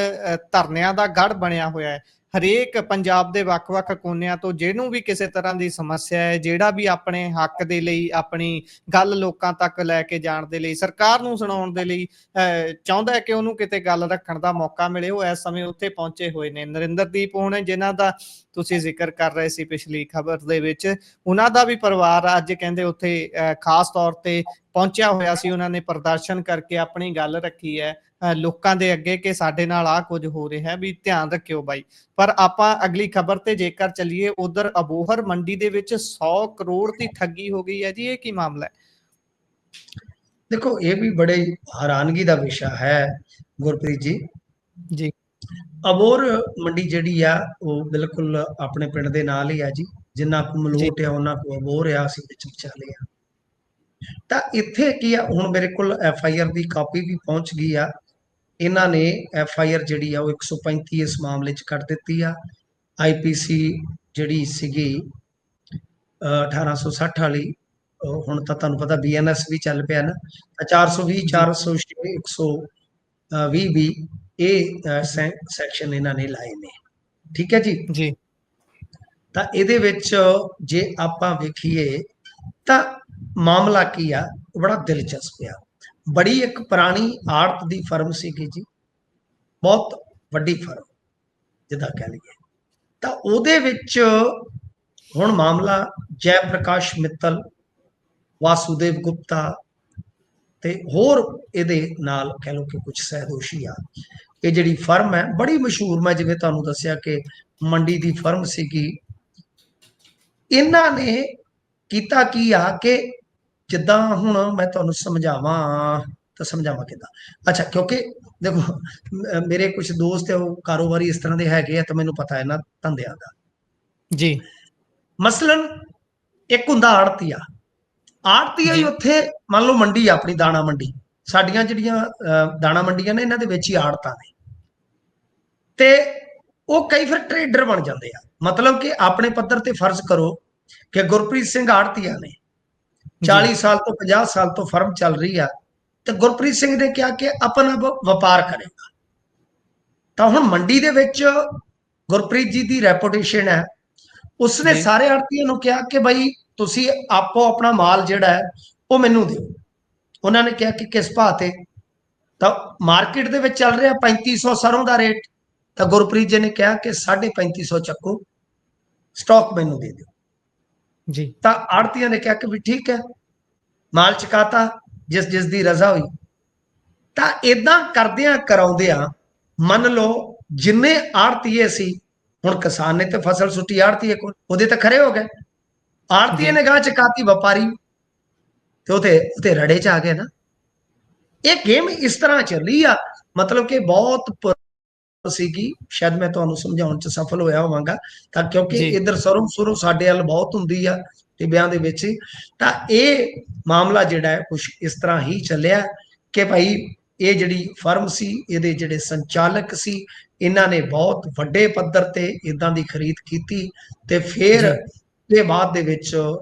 [SPEAKER 1] ਧਰਨਿਆਂ ਦਾ ਗੜ੍ਹ ਬਣਿਆ ਹੋਇਆ ਹੈ। ਹਰੇਕ ਪੰਜਾਬ ਦੇ ਵੱਖ-ਵੱਖ ਕੋਨਿਆਂ ਤੋਂ ਜਿਹਨੂੰ ਵੀ ਕਿਸੇ ਤਰ੍ਹਾਂ ਦੀ ਸਮੱਸਿਆ ਹੈ, ਜਿਹੜਾ ਵੀ ਆਪਣੇ ਹੱਕ ਦੇ ਲਈ, ਆਪਣੀ ਗੱਲ ਲੋਕਾਂ ਤੱਕ ਲੈ ਕੇ ਜਾਣ ਦੇ ਲਈ, ਸਰਕਾਰ ਨੂੰ ਸੁਣਾਉਣ ਦੇ ਲਈ ਚਾਹੁੰਦਾ ਹੈ ਕਿ ਉਹਨੂੰ ਕਿਤੇ ਗੱਲ ਰੱਖਣ ਦਾ ਮੌਕਾ ਮਿਲੇ, ਉਹ ਇਸ ਸਮੇਂ ਉੱਥੇ ਪਹੁੰਚੇ ਹੋਏ ਨੇ। ਨਰਿੰਦਰਦੀਪ ਹੁਣ ਜਿਨ੍ਹਾਂ ਦਾ ਤੁਸੀਂ ਜ਼ਿਕਰ ਕਰ ਰਹੇ ਸੀ ਪਿਛਲੀ ਖਬਰ ਦੇ ਵਿੱਚ, ਉਹਨਾਂ ਦਾ ਵੀ ਪਰਿਵਾਰ ਅੱਜ ਕਹਿੰਦੇ ਉੱਥੇ ਖਾਸ ਤੌਰ ਤੇ ਪਹੁੰਚਿਆ ਹੋਇਆ ਸੀ। ਉਹਨਾਂ ਨੇ ਪ੍ਰਦਰਸ਼ਨ ਕਰਕੇ ਆਪਣੀ ਗੱਲ ਰੱਖੀ ਹੈ ਲੋਕਾਂ ਦੇ ਅੱਗੇ ਕਿ ਸਾਡੇ ਨਾਲ ਆਹ ਕੁਝ ਹੋ ਰਿਹਾ ਹੈ, ਵੀ ਧਿਆਨ ਰੱਖਿਓ ਬਾਈ। ਪਰ ਆਪਾਂ ਅਗਲੀ ਖਬਰ ਤੇ ਜੇਕਰ ਚੱਲੀਏ, ਉਧਰ ਅਬੋਹਰ ਮੰਡੀ ਦੇ ਵਿੱਚ 100 ਕਰੋੜ ਦੀ ਠੱਗੀ ਹੋ ਗਈ ਹੈ ਜੀ। ਇਹ ਕੀ ਮਾਮਲਾ ਹੈ?
[SPEAKER 2] ਦੇਖੋ ਇਹ ਵੀ ਬੜੇ ਹੈਰਾਨਗੀ ਦਾ ਵਿਸ਼ਾ ਹੈ ਗੁਰਪ੍ਰੀਤ ਜੀ।
[SPEAKER 1] ਜੀ
[SPEAKER 2] ਅਬੋਹਰ ਮੰਡੀ ਜਿਹੜੀ ਆ ਉਹ ਬਿਲਕੁਲ ਆਪਣੇ ਪਿੰਡ ਦੇ ਨਾਲ ਹੀ ਆ ਜੀ। ਜਿੰਨਾ ਕੁ
[SPEAKER 1] ਜੀ
[SPEAKER 2] ਮਲੋਟ ਆ ਉਹਨਾਂ ਕੋ ਅਬੋਹਰ ਆ, ਅਸੀਂ ਵਿੱਚ ਵਿਚਾਲੇ ਆ। ਤਾਂ ਇੱਥੇ ਕੀ ਆ, ਹੁਣ ਮੇਰੇ ਕੋਲ FIR ਦੀ ਕਾਪੀ ਵੀ ਪਹੁੰਚ ਗਈ ਆ। ਇਹਨਾਂ ਨੇ FIR ਜਿਹੜੀ ਆ ਉਹ 135 ਇਸ ਮਾਮਲੇ 'ਚ ਕੱਢ ਦਿੱਤੀ ਆ। IPC ਜਿਹੜੀ ਸੀਗੀ 1860 ਵਾਲੀ, ਹੁਣ ਤਾਂ ਤੁਹਾਨੂੰ ਪਤਾ BNS ਵੀ ਚੱਲ ਪਿਆ ਨਾ, 420
[SPEAKER 1] ਜੀ
[SPEAKER 2] 406 120 ਵੀ ਇਹ ਸੈਕਸ਼ਨ ਇਹਨਾਂ ਨੇ ਲਾਏ ਨੇ। ਠੀਕ ਹੈ ਜੀ।
[SPEAKER 1] ਜੀ
[SPEAKER 2] ਤਾਂ ਇਹਦੇ ਵਿੱਚ ਜੇ ਆਪਾਂ ਵੇਖੀਏ ਤਾਂ ਮਾਮਲਾ ਕੀ ਆ, ਬੜਾ ਦਿਲਚਸਪ ਆ। ਬੜੀ ਇੱਕ ਪੁਰਾਣੀ ਆੜਤ ਦੀ ਫਰਮ ਸੀਗੀ ਜੀ, ਬਹੁਤ ਵੱਡੀ ਫਰਮ ਜਿੱਦਾਂ ਕਹਿ ਲਈਏ। ਤਾਂ ਉਹਦੇ ਵਿੱਚ ਹੁਣ ਮਾਮਲਾ ਜੈ ਪ੍ਰਕਾਸ਼ ਮਿੱਤਲ, ਵਾਸੂਦੇਵ ਗੁਪਤਾ ਤੇ ਹੋਰ ਇਹਦੇ ਨਾਲ ਕਹਿ ਲਓ ਕਿ ਕੁਝ ਸਹਿਦੋਸ਼ੀ ਆ। ਇਹ ਜਿਹੜੀ ਫਰਮ ਹੈ ਬੜੀ ਮਸ਼ਹੂਰ, ਮੈਂ ਜਿਵੇਂ ਤੁਹਾਨੂੰ ਦੱਸਿਆ ਕਿ ਮੰਡੀ ਦੀ ਫਰਮ ਸੀਗੀ। ਇਹਨਾਂ ਨੇ ਕੀਤਾ ਕੀ ਆ ਕਿ ਜਿੱਦਾਂ ਹੁਣ ਮੈਂ ਤੁਹਾਨੂੰ ਸਮਝਾਵਾਂ ਤਾਂ ਸਮਝਾਵਾਂ ਕਿੱਦਾਂ। ਅੱਛਾ, ਕਿਉਂਕਿ ਦੇਖੋ ਮੇਰੇ ਕੁਝ ਦੋਸਤ ਹੈ ਉਹ ਕਾਰੋਬਾਰੀ ਇਸ ਤਰ੍ਹਾਂ ਦੇ ਹੈਗੇ ਆ, ਤਾਂ ਮੈਨੂੰ ਪਤਾ ਇਹਨਾਂ ਧੰਦਿਆਂ ਦਾ।
[SPEAKER 1] ਜੀ
[SPEAKER 2] ਮਸਲਨ ਇੱਕ ਹੁੰਦਾ ਆੜਤੀਆ। ਆੜਤੀਆ ਹੀ
[SPEAKER 1] ਜੀ
[SPEAKER 2] ਉੱਥੇ ਮੰਨ ਲਓ ਮੰਡੀ ਆਪਣੀ ਦਾਣਾ ਮੰਡੀ, ਸਾਡੀਆਂ ਜਿਹੜੀਆਂ ਦਾਣਾ ਮੰਡੀਆਂ ਨੇ ਇਹਨਾਂ ਦੇ ਵਿੱਚ ਹੀ ਆੜਤਾਂ ਨੇ, ਤੇ ਉਹ ਕਈ ਫਿਰ ਟਰੇਡਰ ਬਣ ਜਾਂਦੇ ਆ। ਮਤਲਬ ਕਿ ਆਪਣੇ ਪੱਧਰ ਤੇ ਫਰਜ਼ ਕਰੋ ਕਿ ਗੁਰਪ੍ਰੀਤ ਸਿੰਘ ਆੜਤੀਆ ਨੇ 40 ਸਾਲ ਤੋਂ 50 ਸਾਲ ਤੋਂ ਫਰਮ ਚੱਲ ਰਹੀ ਆ, ਤੇ ਗੁਰਪ੍ਰੀਤ ਸਿੰਘ ਨੇ ਕਿਹਾ ਕਿ ਆਪਣਾ ਵਪਾਰ ਕਰੇਗਾ। ਤਾਂ ਹੁਣ ਮੰਡੀ ਦੇ ਵਿੱਚ ਗੁਰਪ੍ਰੀਤ ਜੀ ਦੀ ਰੈਪੂਟੇਸ਼ਨ ਹੈ। ਉਸਨੇ ਸਾਰੇ ਆੜਤੀਆਂ ਨੂੰ ਕਿਹਾ ਕਿ ਭਾਈ ਤੁਸੀਂ ਆਪੋ ਆਪਣਾ ਮਾਲ ਜਿਹੜਾ ਹੈ ਉਹ ਮੈਨੂੰ ਦਿਓ। ਉਹਨਾਂ ਨੇ ਕਿਹਾ ਕਿ ਕਿਸ ਭਾਅ ਤੇ? ਤਾਂ ਮਾਰਕੀਟ ਦੇ ਵਿੱਚ ਚੱਲ ਰਿਹਾ 3500 ਸਰੋਂ ਦਾ ਰੇਟ। ਤਾਂ ਗੁਰਪ੍ਰੀਤ ਜੀ ਨੇ ਕਿਹਾ ਕਿ 3550 ਚੱਕੋ, ਸਟਾਕ ਮੈਨੂੰ ਦੇ ਦਿਓ ਜੀ। ਤਾਂ ਆੜਤੀਆਂ ਨੇ ਕਿਹਾ ਕਿ ਵੀ ਠੀਕ ਹੈ, ਮਾਲ ਚਕਾਤਾ ਜਿਸ ਜਿਸ ਦੀ ਰਜ਼ਾ ਹੋਈ। ਤਾਂ ਇਦਾਂ ਕਰਦਿਆਂ ਕਰਾਉਂਦਿਆਂ ਮੰਨ ਲਓ ਜਿੰਨੇ ਆੜਤੀਏ ਸੀ, ਹੁਣ ਕਿਸਾਨ ਨੇ ਤੇ ਫਸਲ ਸੁੱਟੀ ਆੜਤੀਏ ਕੋਲ, ਉਹਦੇ ਤਾਂ ਖਰੇ ਹੋ ਗਏ। ਆੜਤੀਏ ਨੇ ਗਾਂ ਚਕਾਤੀ ਵਪਾਰੀ, ਤੇ ਉਹਤੇ ਰੜੇ ਚ ਆ ਗਏ ਨਾ। ਇਹ ਗੇਮ ਇਸ ਤਰ੍ਹਾਂ ਚੱਲੀ ਆ, ਮਤਲਬ ਕਿ ਬਹੁਤ ਸੀਗੀ। ਸ਼ਾਇਦ ਮੈਂ ਤੁਹਾਨੂੰ ਸਮਝਾਉਣ ਚ ਸਫਲ ਹੋਇਆ ਹੋਵਾਂਗਾ, ਤਾਂ ਕਿਉਂਕਿ ਇਧਰ ਸਰੋਂ ਸੁਰੋਂ ਸਾਡੇ ਵੱਲ ਬਹੁਤ ਹੁੰਦੀ ਆ ਟਿੱਬਿਆਂ ਦੇ ਵਿੱਚ। ਤਾਂ ਇਹ ਮਾਮਲਾ ਜਿਹੜਾ ਹੈ ਕੁਝ ਇਸ ਤਰ੍ਹਾਂ ਹੀ ਚੱਲਿਆ ਕਿ ਭਾਈ ਇਹ ਜਿਹੜੀ ਫਰਮ ਸੀ, ਇਹਦੇ ਜਿਹੜੇ ਸੰਚਾਲਕ ਸੀ, ਇਹਨਾਂ ਨੇ ਬਹੁਤ ਵੱਡੇ ਪੱਧਰ ਤੇ ਇਦਾਂ ਦੀ ਖਰੀਦ ਕੀਤੀ, ਤੇ ਫਿਰ ਦੇ ਬਾਅਦ ਦੇ ਵਿੱਚ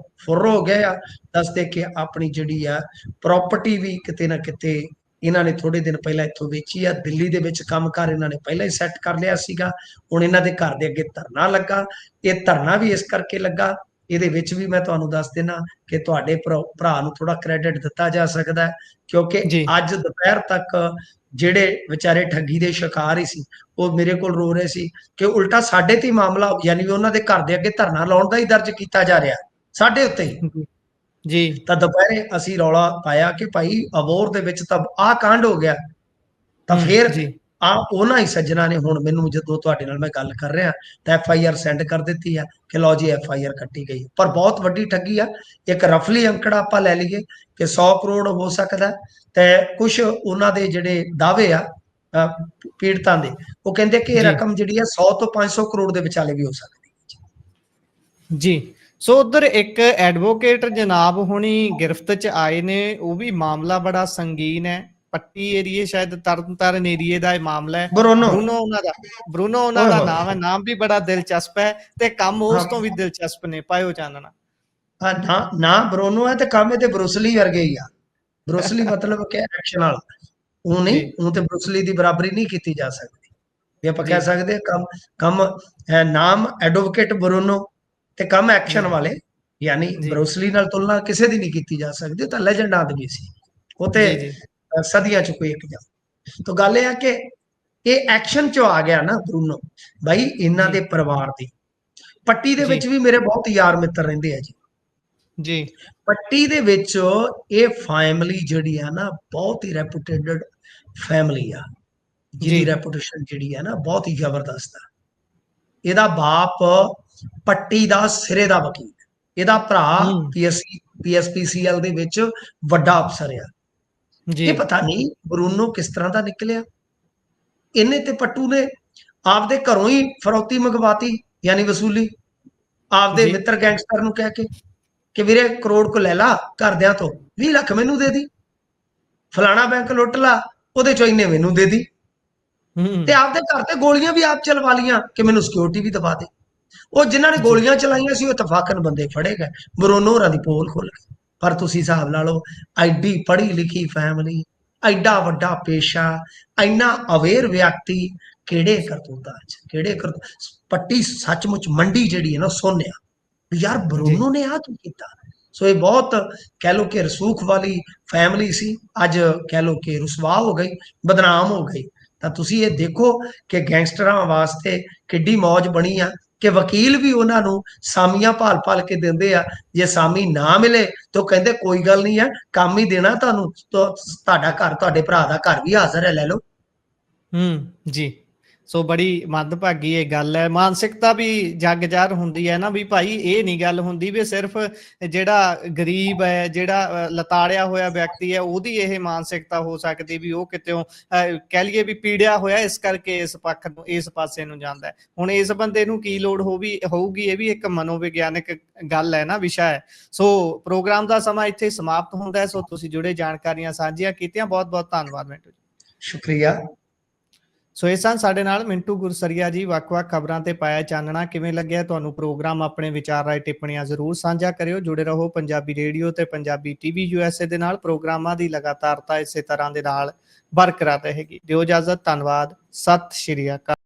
[SPEAKER 2] ਫੁਰ ਹੋ ਗਏ ਆ। ਦੱਸਦੇ ਕਿ ਆਪਣੀ ਜਿਹੜੀ ਆ ਪ੍ਰਾਪਰਟੀ ਵੀ ਕਿਤੇ ਨਾ ਕਿਤੇ ਇਹਨਾਂ ਨੇ ਥੋੜੇ ਦਿਨ ਪਹਿਲਾਂ ਇੱਥੋਂ ਵੇਚੀ ਆ। ਦਿੱਲੀ ਦੇ ਵਿੱਚ ਕੰਮਕਾਰ ਇਹਨਾਂ ਨੇ ਪਹਿਲਾਂ ਹੀ ਸੈੱਟ ਕਰ ਲਿਆ ਸੀਗਾ। ਹੁਣ ਇਹਨਾਂ ਦੇ ਘਰ ਦੇ ਅੱਗੇ ਧਰਨਾ ਲੱਗਾ। ਇਹ ਧਰਨਾ ਵੀ ਇਸ ਕਰਕੇ ਲੱਗਾ, ਇਹਦੇ ਵਿੱਚ ਵੀ ਮੈਂ ਤੁਹਾਨੂੰ ਦੱਸ ਦੇਣਾ ਕਿ ਤੁਹਾਡੇ ਭਰਾ ਨੂੰ ਥੋੜਾ ਕ੍ਰੈਡਿਟ ਦਿੱਤਾ ਜਾ ਸਕਦਾ, ਕਿਉਂਕਿ ਅੱਜ ਦੁਪਹਿਰ ਤੱਕ ਜਿਹੜੇ ਵਿਚਾਰੇ ਠੱਗੀ ਦੇ ਸ਼ਿਕਾਰ ਹੀ ਸੀ, ਉਹ ਮੇਰੇ ਕੋਲ ਰੋ ਰਹੇ ਸੀ ਕਿ ਉਲਟਾ ਸਾਡੇ ਤੇ ਮਾਮਲਾ, ਯਾਨੀ ਉਹਨਾਂ ਦੇ ਘਰ ਦੇ ਅੱਗੇ ਧਰਨਾ ਲਾਉਣ ਦਾ ਹੀ ਦਰਜ ਕੀਤਾ ਜਾ ਰਿਹਾ ਸਾਡੇ ਉੱਤੇ ਹੀ ਜੀ। ਤਾਂ ਦੁਪਹਿਰੇ ਅਸੀਂ ਰੌਲਾ ਪਾਇਆ ਕਿ ਭਾਈ ਅਬੋਹਰ ਦੇ ਵਿੱਚ ਤਾਂ ਆਹ ਕਾਂਡ ਹੋ ਗਿਆ। ਤਾਂ ਫਿਰ ਆ ਉਹਨਾਂ ਹੀ ਸੱਜਣਾ ਨੇ ਹੁਣ ਮੈਨੂੰ ਜਦੋਂ ਤੁਹਾਡੇ ਨਾਲ ਮੈਂ ਗੱਲ ਕਰ ਰਿਹਾ ਤਾਂ FIR ਸੈਂਡ ਕਰ ਦਿੱਤੀ ਆ ਕਿ ਲਓ ਜੀ FIR ਕੱਟੀ ਗਈ, ਪਰ ਬਹੁਤ ਵੱਡੀ ਠੱਗੀ ਆ। ਇੱਕ ਰਫਲੀ ਅੰਕੜਾ ਆਪਾਂ ਲੈ ਲਈਏ ਕਿ 100 ਕਰੋੜ ਹੋ ਸਕਦਾ, ਤੇ ਕੁਝ ਉਹਨਾਂ ਦੇ ਜਿਹੜੇ ਦਾਅਵੇ ਆ ਪੀੜਤਾਂ ਦੇ, ਉਹ ਕਹਿੰਦੇ ਕਿ ਇਹ
[SPEAKER 1] ਜੀ
[SPEAKER 2] ਰਕਮ ਜਿਹੜੀ ਆ 100 ਤੋਂ 500 ਕਰੋੜ ਦੇ ਵਿਚਾਲੇ ਵੀ ਹੋ ਸਕਦੀ ਹੈ।
[SPEAKER 1] ਜੀ। ਸੋ ਉਧਰ ਇੱਕ ਐਡਵੋਕੇਟ ਜਨਾਬ ਹੁਣੀ ਗਿਰਫਤ ਚ ਆਏ ਨੇ, ਉਹ ਵੀ ਮਾਮਲਾ ਬੜਾ ਸੰਗੀਨ ਹੈ। ਪੱਟੀ ਏਰੀਏ, ਸ਼ਾਇਦ ਤਰਨਤਾਰਨ ਏਰੀਏ ਦਾ ਇਹ ਮਾਮਲਾ ਹੈ।
[SPEAKER 2] ਬਰੂਨੋ
[SPEAKER 1] ਬਰੂਨੋ ਉਹਨਾਂ ਦਾ ਨਾਮ ਹੈ। ਨਾਮ ਵੀ ਬੜਾ ਦਿਲਚਸਪ ਹੈ ਤੇ ਕੰਮ ਉਸ
[SPEAKER 2] ਹਾਂ
[SPEAKER 1] ਤੋਂ ਵੀ ਦਿਲਚਸਪ ਨੇ। ਪਾਇਓ ਚਾਨਣਾ।
[SPEAKER 2] ਨਾ ਬਰੂਨੋ ਹੈ ਤੇ ਕੰਮ ਇਹ ਤੇ ਬਰੂਸਲੀ ਵਰਗੇ ਹੀ ਆ। ਬਰੂਸਲੀ ਮਤਲਬ ਕਿ ਐਕਸ਼ਨ ਵਾਲਾ, ਉਹ ਨਹੀਂ,
[SPEAKER 1] ਜੀ
[SPEAKER 2] ਉਹ ਤੇ ਬਰੂਸਲੀ ਦੀ ਬਰਾਬਰੀ ਨਹੀਂ ਕੀਤੀ ਜਾ ਸਕਦੀ। ਵੀ ਆਪਾਂ ਕਹਿ
[SPEAKER 1] ਜੀ
[SPEAKER 2] ਸਕਦੇ ਕੰਮ ਹੈ, ਨਾਮ ਐਡਵੋਕੇਟ ਬਰੂਨੋ ਤੇ ਕੰਮ
[SPEAKER 1] ਜੀ
[SPEAKER 2] ਐਕਸ਼ਨ ਵਾਲੇ, ਯਾਨੀ
[SPEAKER 1] ਜੀ
[SPEAKER 2] ਬਰੂਸਲੀ ਨਾਲ ਤੁਲਨਾ ਕਿਸੇ ਦੀ ਨਹੀਂ ਕੀਤੀ ਜਾ ਸਕਦੀ। ਉਹ ਤਾਂ ਲੈਜੈਂਡ ਆਦਮੀ ਸੀ, ਉਹ ਤੇ
[SPEAKER 1] ਜੀ ਜੀ
[SPEAKER 2] ਸਦੀਆਂ ਚ ਕੋਈ ਇੱਕ ਜਾ। ਤਾਂ ਗੱਲ ਇਹ ਆ ਕਿ ਇਹ ਐਕਸ਼ਨ ਚ ਆ ਗਿਆ ਨਾ ਬਰੂਨੋ ਬਾਈ। ਇਹਨਾਂ
[SPEAKER 1] ਜੀ
[SPEAKER 2] ਦੇ ਪਰਿਵਾਰ ਦੀ ਪੱਟੀ ਦੇ
[SPEAKER 1] ਜੀ
[SPEAKER 2] ਵਿੱਚ ਵੀ ਮੇਰੇ ਬਹੁਤ ਯਾਰ ਮਿੱਤਰ ਰਹਿੰਦੇ ਆ ਜੀ।
[SPEAKER 1] ਜੀ
[SPEAKER 2] ਪੱਟੀ ਦੇ ਵਿੱਚ ਇਹ ਫੈਮਿਲੀ ਜਿਹੜੀ ਆ ਨਾ, ਬਹੁਤ ਹੀ ਰੈਪੂਟੇਟਡ ਫੈਮਿਲੀ ਆ,
[SPEAKER 1] ਜੀ
[SPEAKER 2] ਜਿਹਦੀ ਰੈਪੂਟੇਸ਼ਨ ਜਿਹੜੀ ਆ ਨਾ ਬਹੁਤ ਹੀ ਜ਼ਬਰਦਸਤ ਆ। ਇਹਦਾ ਬਾਪ ਪੱਟੀ ਦਾ ਸਿਰੇ ਦਾ ਵਕੀਲ, ਇਹਦਾ ਭਰਾ
[SPEAKER 1] ਹੂੰ
[SPEAKER 2] PSPCL ਦੇ ਵਿੱਚ ਵੱਡਾ ਅਫਸਰ ਆ।
[SPEAKER 1] ਜੀ
[SPEAKER 2] ਇਹ ਪਤਾ ਨਹੀਂ ਬਰੂਨੋ ਕਿਸ ਤਰ੍ਹਾਂ ਦਾ ਨਿਕਲਿਆ। ਇਹਨੇ ਤੇ ਪੱਟੂ ਨੇ ਆਪਦੇ ਘਰੋਂ ਹੀ ਫਰੌਤੀ ਮੰਗਵਾਤੀ, ਯਾਨੀ ਵਸੂਲੀ, ਆਪਦੇ
[SPEAKER 1] ਜੀ
[SPEAKER 2] ਮਿੱਤਰ ਗੈਂਗਸਟਰ ਨੂੰ ਕਹਿ ਕੇ ਕਿ ਵੀਰੇ ਕਰੋੜ ਕੋ ਲੈ ਲਾ ਘਰਦਿਆਂ ਤੋਂ, 20 ਲੱਖ ਮੈਨੂੰ ਦੇ ਦੀ, ਫਲਾਣਾ ਬੈਂਕ ਲੁੱਟ ਲਾ, ਉਹਦੇ ਚੋਂ ਇੰਨੇ ਮੈਨੂੰ ਦੇ ਦੀ,
[SPEAKER 1] ਹੂੰ
[SPEAKER 2] ਤੇ ਆਪਦੇ ਘਰ ਤੇ ਗੋਲੀਆਂ ਵੀ ਆਪ ਚਲਵਾ ਲੀਆਂ ਕਿ ਮੈਨੂੰ ਸਿਕਿਉਰਿਟੀ ਵੀ ਦਵਾ ਦੇ। ਉਹ ਜਿਨ੍ਹਾਂ ਨੇ
[SPEAKER 1] ਜੀ
[SPEAKER 2] ਗੋਲੀਆਂ ਚਲਾਈਆਂ ਸੀ ਉਹ ਇਤਫਾਕਨ ਬੰਦੇ ਫੜੇ ਗਏ, ਬਰੂਨੋ ਹੋਰਾਂ ਦੀ ਪੋਲ ਖੁੱਲ ਗਈ। ਪਰ ਤੁਸੀਂ ਹਿਸਾਬ ਲਾ ਲਓ, ਐਡੀ ਪੜ੍ਹੀ ਲਿਖੀ ਫੈਮਿਲੀ, ਐਡਾ ਵੱਡਾ ਪੇਸ਼ਾ, ਇੰਨਾ ਅਵੇਅਰ ਵਿਅਕਤੀ, ਕਿਹੜੇ ਕਰਤੂਤਾਂ ਚ ਕਿਹੜੇ ਪੱਟੀ ਸੱਚਮੁੱਚ ਮੰਡੀ ਜਿਹੜੀ ਹੈ ਨਾ ਸੋਨਿਆ, ਯਾਰ
[SPEAKER 1] ਜੀ
[SPEAKER 2] ਬਰੂਨੋ ਨੇ ਆ ਕੀ ਕੀਤਾ। ਸੋ ਇਹ ਬਹੁਤ ਕਹਿ ਲੋ ਕਿ ਰਸੂਖ ਵਾਲੀ ਫੈਮਿਲੀ ਸੀ, ਅੱਜ ਕਹਿ ਲੋ ਕਿ ਰੁਸਵਾ ਹੋ ਗਈ, ਬਦਨਾਮ ਹੋ ਗਈ। ਤਾਂ ਤੁਸੀਂ ਇਹ ਦੇਖੋ ਕਿ ਗੈਂਗਸਟਰਾਂ ਵਾਸਤੇ ਕਿੱਡੀ ਮੌਜ ਬਣੀ ਆ ਕਿ ਵਕੀਲ ਵੀ ਉਹਨਾਂ ਨੂੰ ਸਾਮੀਆਂ ਭਾਲ ਕੇ ਦਿੰਦੇ ਆ। ਜੇ ਸਾਮੀ ਨਾ ਮਿਲੇ ਤਾਂ ਕਹਿੰਦੇ ਕੋਈ ਗੱਲ ਨਹੀਂ ਹੈ, ਕੰਮ ਹੀ ਦੇਣਾ ਤੁਹਾਨੂੰ, ਤੁਹਾਡਾ ਘਰ, ਤੁਹਾਡੇ ਭਰਾ ਦਾ ਘਰ ਵੀ ਹਾਜ਼ਰ ਹੈ, ਲੈ ਲਓ।
[SPEAKER 1] ਜੀ। ਸੋ ਬੜੀ ਮੰਦਭਾਗੀ ਇਹ ਗੱਲ ਹੈ। ਮਾਨਸਿਕਤਾ ਵੀ ਜੱਗ ਜ਼ਾਹਰ ਹੁੰਦੀ ਹੈ ਨਾ, ਵੀ ਭਾਈ ਇਹ ਨਹੀਂ ਗੱਲ ਹੁੰਦੀ ਵੀ ਸਿਰਫ ਜਿਹੜਾ ਗਰੀਬ ਹੈ, ਜਿਹੜਾ ਲਤਾੜਿਆ ਹੋਇਆ ਵਿਅਕਤੀ ਹੈ, ਉਹਦੀ ਇਹ ਮਾਨਸਿਕਤਾ ਹੋ ਸਕਦੀ ਵੀ ਉਹ ਕਿਤੇੋਂ ਕਹਿ ਲਈਏ ਵੀ ਪੀੜਿਆ ਹੋਇਆ, ਇਸ ਕਰਕੇ ਇਸ ਪੱਖ ਨੂੰ, ਇਸ ਪਾਸੇ ਨੂੰ ਜਾਂਦਾ ਹੈ। ਹੁਣ ਇਸ ਬੰਦੇ ਨੂੰ ਕੀ ਲੋੜ ਹੋਊਗੀ, ਇਹ ਵੀ ਇੱਕ ਮਨੋਵਿਗਿਆਨਕ ਗੱਲ ਹੈ ਨਾ, ਵਿਸ਼ਾ ਹੈ। ਸੋ ਪ੍ਰੋਗਰਾਮ ਦਾ ਸਮਾਂ ਇੱਥੇ ਸਮਾਪਤ ਹੁੰਦਾ ਹੈ। ਸੋ ਤੁਸੀਂ ਜੁੜੇ ਜਾਣਕਾਰੀਆਂ ਸਾਂਝੀਆਂ ਕੀਤੀਆਂ, ਬਹੁਤ ਬਹੁਤ ਧੰਨਵਾਦ ਮਿੰਟੂ ਜੀ।
[SPEAKER 2] ਸ਼ੁਕਰੀਆ।
[SPEAKER 1] ਸੋ ਇਹ ਸਨ ਸਾਡੇ ਨਾਲ ਮਿੰਟੂ ਗੁਰਸਰੀਆ ਜੀ। ਵੱਖ-ਵੱਖ ਖਬਰਾਂ ਤੇ ਪਾਇਆ ਚਾਨਣਾ। ਕਿਵੇਂ ਲੱਗਿਆ ਤੁਹਾਨੂੰ ਪ੍ਰੋਗਰਾਮ? ਆਪਣੇ ਵਿਚਾਰ, ਰਾਏ, ਟਿੱਪਣੀਆਂ ਜ਼ਰੂਰ ਸਾਂਝਾ ਕਰਿਓ। ਜੁੜੇ ਰਹੋ ਪੰਜਾਬੀ ਰੇਡੀਓ ਤੇ ਪੰਜਾਬੀ TV USA ਦੇ ਨਾਲ। ਪ੍ਰੋਗਰਾਮਾਂ ਦੀ ਲਗਾਤਾਰਤਾ ਇਸੇ ਤਰ੍ਹਾਂ ਦੇ ਨਾਲ ਬਰਕਰਾਰ ਰਹੇਗੀ। ਦਿਓ ਇਜਾਜ਼ਤ। ਧੰਨਵਾਦ। ਸਤਿ ਸ਼੍ਰੀ ਅਕਾਲ।